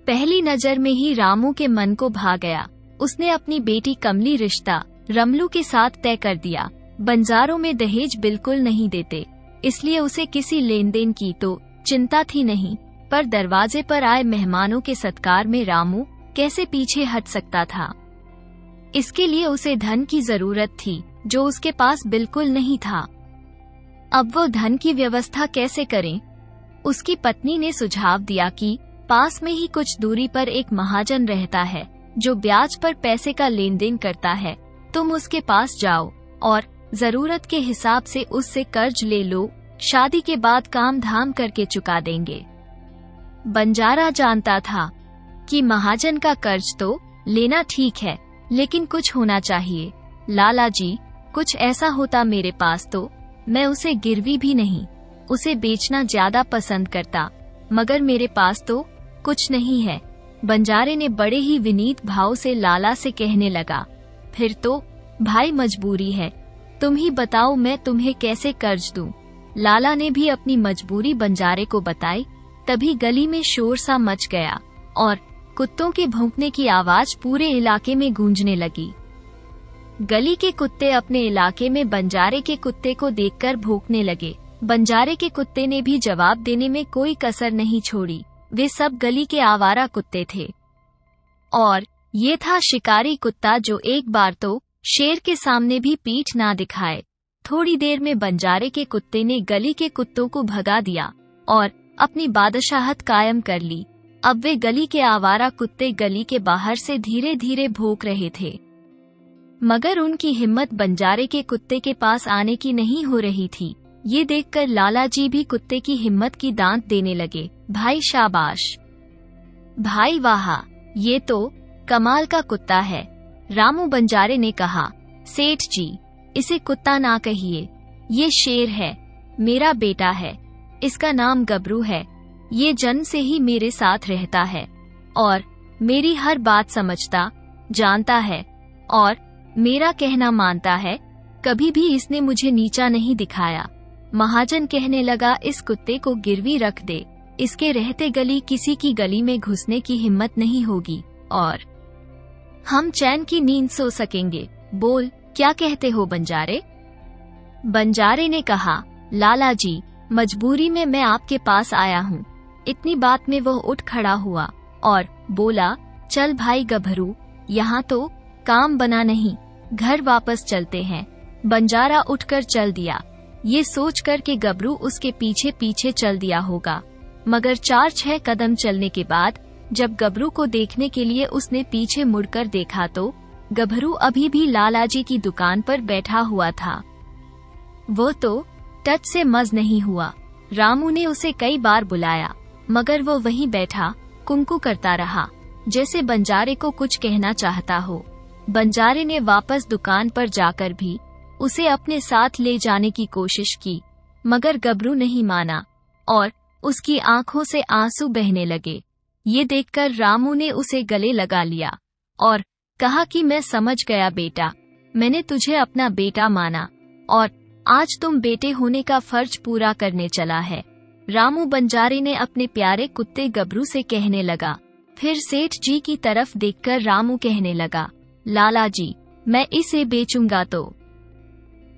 पहली नजर में ही रामू के मन को भा गया। उसने अपनी बेटी कमली रिश्ता रमलू के साथ तय कर दिया। बंजारों में दहेज बिल्कुल नहीं देते, इसलिए उसे किसी लेन देन की तो चिंता थी नहीं, पर दरवाजे पर आए मेहमानों के सत्कार में रामू कैसे पीछे हट सकता था। इसके लिए उसे धन की जरूरत थी जो उसके पास बिल्कुल नहीं था। अब वो धन की व्यवस्था कैसे करें? उसकी पत्नी ने सुझाव दिया कि पास में ही कुछ दूरी पर एक महाजन रहता है जो ब्याज पर पैसे का लेन देन करता है, तुम उसके पास जाओ और जरूरत के हिसाब से उससे कर्ज ले लो, शादी के बाद काम धाम करके चुका देंगे। बंजारा जानता था कि महाजन का कर्ज तो लेना ठीक है, लेकिन कुछ होना चाहिए। लाला जी, कुछ ऐसा होता मेरे पास तो मैं उसे गिरवी भी नहीं, उसे बेचना ज्यादा पसंद करता, मगर मेरे पास तो कुछ नहीं है। बंजारे ने बड़े ही विनीत भाव से लाला से कहने लगा, फिर तो भाई मजबूरी है, तुम ही बताओ मैं तुम्हें कैसे कर्ज दूं। लाला ने भी अपनी मजबूरी बंजारे को बताई। तभी गली में शोर सा मच गया और कुत्तों के भौंकने की आवाज पूरे इलाके में गूंजने लगी। गली के कुत्ते अपने इलाके में बंजारे के कुत्ते को देखकर भौंकने लगे। बंजारे के कुत्ते ने भी जवाब देने में कोई कसर नहीं छोड़ी। वे सब गली के आवारा कुत्ते थे और ये था शिकारी कुत्ता जो एक बार तो शेर के सामने भी पीठ ना दिखाए। थोड़ी देर में बंजारे के कुत्ते ने गली के कुत्तों को भगा दिया और अपनी बादशाहत कायम कर ली। अब वे गली के आवारा कुत्ते गली के बाहर से धीरे धीरे भौंक रहे थे, मगर उनकी हिम्मत बंजारे के कुत्ते के पास आने की नहीं हो रही थी। ये देखकर लाला जी भी कुत्ते की हिम्मत की दांत देने लगे। भाई शाबाश, भाई वाह, ये तो कमाल का कुत्ता है। रामू बंजारे ने कहा, सेठ जी, इसे कुत्ता ना कहिए, ये शेर है, मेरा बेटा है, इसका नाम गबरू है। ये जन्म से ही मेरे साथ रहता है और मेरी हर बात समझता, जानता है और मेरा कहना मानता है। कभी भी इसने मुझे नीचा नहीं दिखाया। महाजन कहने लगा, इस कुत्ते को गिरवी रख दे, इसके रहते गली किसी की गली में घुसने की हिम्मत नहीं होगी और हम चैन की नींद सो सकेंगे। बोल, क्या कहते हो बंजारे? बंजारे ने कहा, लाला जी, मजबूरी में मैं आपके पास आया हूँ। इतनी बात में वह उठ खड़ा हुआ और बोला, चल भाई गभरू, यहाँ तो काम बना नहीं, घर वापस चलते हैं। बंजारा उठकर चल दिया। ये सोचकर कि गभरू उसके पीछे पीछे चल दिया होगा, मगर 4-6 कदम चलने के बाद जब गभरू को देखने के लिए उसने पीछे मुड़कर देखा तो गभरू अभी भी लालाजी की दुकान पर बैठा हुआ था। वो तो टच से मज नहीं हुआ। रामू ने उसे कई बार बुलाया, मगर वो वहीं बैठा कुंकू करता रहा, जैसे बंजारे को कुछ कहना चाहता हो। बंजारे ने वापस दुकान पर जाकर भी उसे अपने साथ ले जाने की कोशिश की, मगर गभरू नहीं माना और उसकी आंखों से आंसू बहने लगे। ये देखकर रामू ने उसे गले लगा लिया और कहा कि मैं समझ गया बेटा, मैंने तुझे अपना बेटा माना और आज तुम बेटे होने का फर्ज पूरा करने चला है। रामू बंजारे ने अपने प्यारे कुत्ते गभरू से कहने लगा। फिर सेठ जी की तरफ देखकर रामू कहने लगा, लाला जी, मैं इसे बेचूंगा तो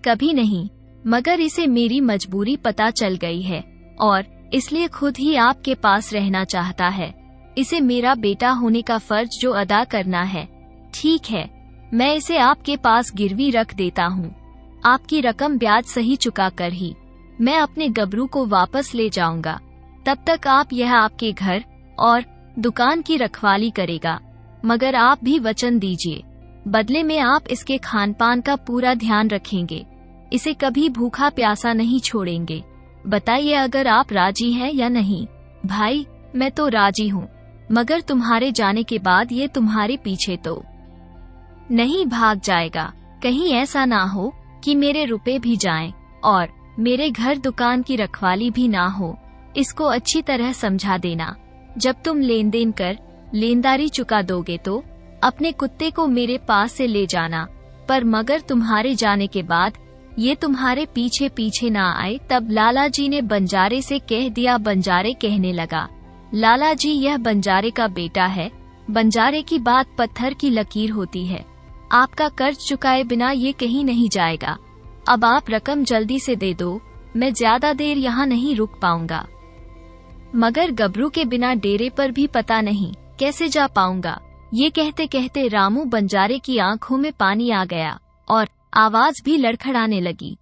कभी नहीं, मगर इसे मेरी मजबूरी पता चल गई है और इसलिए खुद ही आपके पास रहना चाहता है। इसे मेरा बेटा होने का फर्ज जो अदा करना है। ठीक है, मैं इसे आपके पास गिरवी रख देता हूँ। आपकी रकम ब्याज सही चुका कर ही मैं अपने गभरू को वापस ले जाऊंगा। तब तक आप यह आपके घर और दुकान की रखवाली करेगा, मगर आप भी वचन दीजिए, बदले में आप इसके खान पान का पूरा ध्यान रखेंगे, इसे कभी भूखा प्यासा नहीं छोड़ेंगे। बताइए अगर आप राजी हैं या नहीं। भाई, मैं तो राजी हूँ, मगर तुम्हारे जाने के बाद ये तुम्हारे पीछे तो नहीं भाग जाएगा। कहीं ऐसा ना हो कि मेरे रुपए भी जाएं और मेरे घर दुकान की रखवाली भी ना हो। इसको अच्छी तरह समझा देना। जब तुम लेन देन कर लेनदारी चुका दोगे तो अपने कुत्ते को मेरे पास से ले जाना, पर मगर तुम्हारे जाने के बाद ये तुम्हारे पीछे पीछे ना आए। तब लाला जी ने बंजारे से कह दिया। बंजारे कहने लगा, लाला जी, यह बंजारे का बेटा है। बंजारे की बात पत्थर की लकीर होती है। आपका कर्ज चुकाए बिना ये कहीं नहीं जाएगा। अब आप रकम जल्दी से दे दो, मैं ज्यादा देर यहाँ नहीं रुक पाऊंगा। मगर गभरू के बिना डेरे पर भी पता नहीं कैसे जा पाऊंगा। ये कहते कहते रामू बंजारे की आंखों में पानी आ गया और आवाज भी लड़खड़ाने लगी।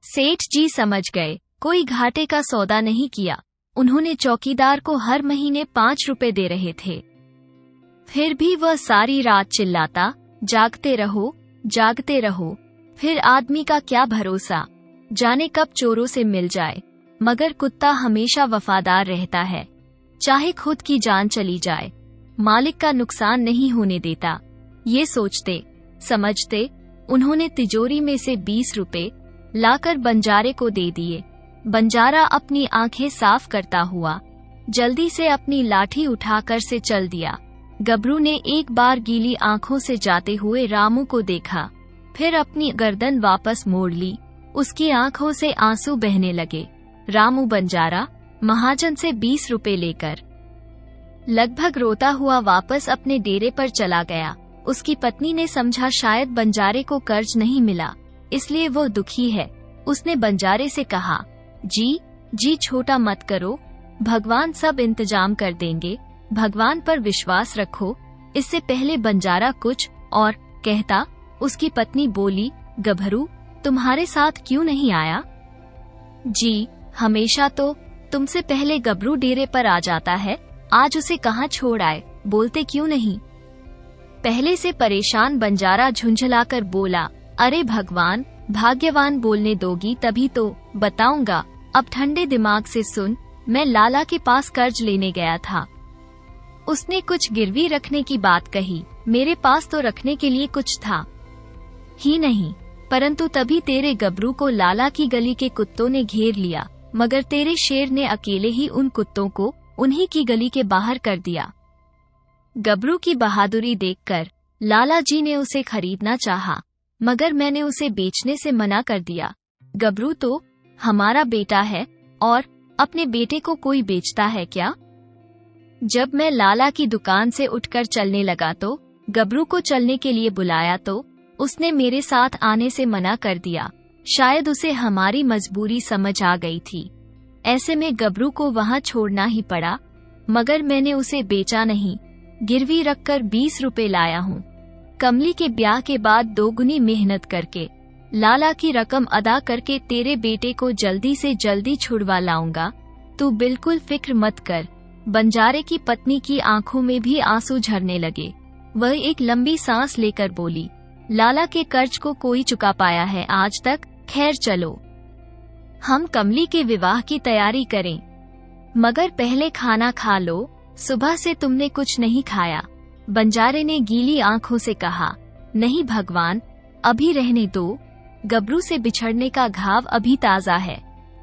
सेठ जी समझ गए, कोई घाटे का सौदा नहीं किया। उन्होंने चौकीदार को हर महीने 5 रुपए दे रहे थे। फिर भी वह सारी रात चिल्लाता, जागते रहो, जागते रहो। फिर आदमी का क्या भरोसा, जाने कब चोरों से मिल जाए। मगर कुत्ता हमेशा वफादार रहता है, चाहे खुद की जान चली जाए, मालिक का नुकसान नहीं होने देता। ये सोचते समझते उन्होंने तिजोरी में से 20 रुपए लाकर बंजारे को दे दिए। बंजारा अपनी आंखें साफ करता हुआ जल्दी से अपनी लाठी उठाकर से चल दिया। गभरू ने एक बार गीली आंखों से जाते हुए रामू को देखा, फिर अपनी गर्दन वापस मोड़ ली। उसकी आंखों से आंसू बहने लगे। रामू बंजारा महाजन से 20 रुपए लेकर लगभग रोता हुआ वापस अपने डेरे पर चला गया। उसकी पत्नी ने समझा शायद बंजारे को कर्ज नहीं मिला, इसलिए वो दुखी है। उसने बंजारे से कहा, जी छोटा मत करो, भगवान सब इंतजाम कर देंगे, भगवान पर विश्वास रखो। इससे पहले बंजारा कुछ और कहता, उसकी पत्नी बोली, गभरू तुम्हारे साथ क्यों नहीं आया? जी, हमेशा तो तुमसे पहले गभरू डेरे पर आ जाता है, आज उसे कहाँ छोड़ आए, बोलते क्यों नहीं? पहले से परेशान बंजारा झुंझलाकर बोला, अरे भगवान, भाग्यवान बोलने दोगी तभी तो बताऊंगा। अब ठंडे दिमाग से सुन, मैं लाला के पास कर्ज लेने गया था। उसने कुछ गिरवी रखने की बात कही। मेरे पास तो रखने के लिए कुछ था ही नहीं, परंतु तभी तेरे गभरू को लाला की गली के कुत्तों ने घेर लिया, मगर तेरे शेर ने अकेले ही उन कुत्तों को उन्हीं की गली के बाहर कर दिया। गभरू की बहादुरी देखकर लाला जी ने उसे खरीदना चाहा, मगर मैंने उसे बेचने से मना कर दिया। गभरू तो हमारा बेटा है और अपने बेटे को कोई बेचता है क्या? जब मैं लाला की दुकान से उठकर चलने लगा तो गभरू को चलने के लिए बुलाया तो उसने मेरे साथ आने से मना कर दिया। शायद उसे हमारी मजबूरी समझ आ गई थी। ऐसे में गभरू को वहां छोड़ना ही पड़ा। मगर मैंने उसे बेचा नहीं, गिरवी रखकर 20 रुपए लाया हूँ। कमली के ब्याह के बाद दोगुनी मेहनत करके लाला की रकम अदा करके तेरे बेटे को जल्दी से जल्दी छुड़वा लाऊंगा, तू बिल्कुल फिक्र मत कर। बंजारे की पत्नी की आंखों में भी आंसू झरने लगे। वह एक लंबी सांस लेकर बोली, लाला के कर्ज को कोई चुका पाया है आज तक? खैर चलो, हम कमली के विवाह की तैयारी करें, मगर पहले खाना खा लो, सुबह से तुमने कुछ नहीं खाया। बंजारे ने गीली आंखों से कहा, नहीं भगवान, अभी रहने दो, गबरू से बिछड़ने का घाव अभी ताजा है,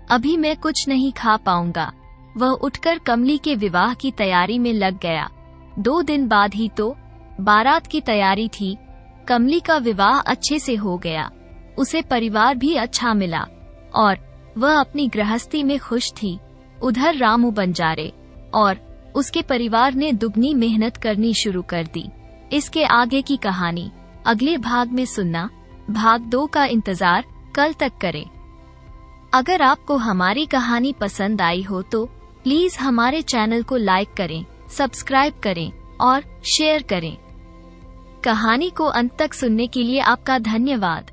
अभी मैं कुछ नहीं खा पाऊंगा। वह उठकर कमली के विवाह की तैयारी में लग गया। 2 दिन बाद ही तो बारात की तैयारी थी। कमली का विवाह अच्छे से हो गया, उसे परिवार भी अच्छा मिला और वह अपनी गृहस्थी में खुश थी। उधर रामू बंजारे और उसके परिवार ने दुगनी मेहनत करनी शुरू कर दी। इसके आगे की कहानी अगले भाग में सुनना। भाग 2 का इंतजार कल तक करें। अगर आपको हमारी कहानी पसंद आई हो तो प्लीज हमारे चैनल को लाइक करें, सब्सक्राइब करें और शेयर करें। कहानी को अंत तक सुनने के लिए आपका धन्यवाद।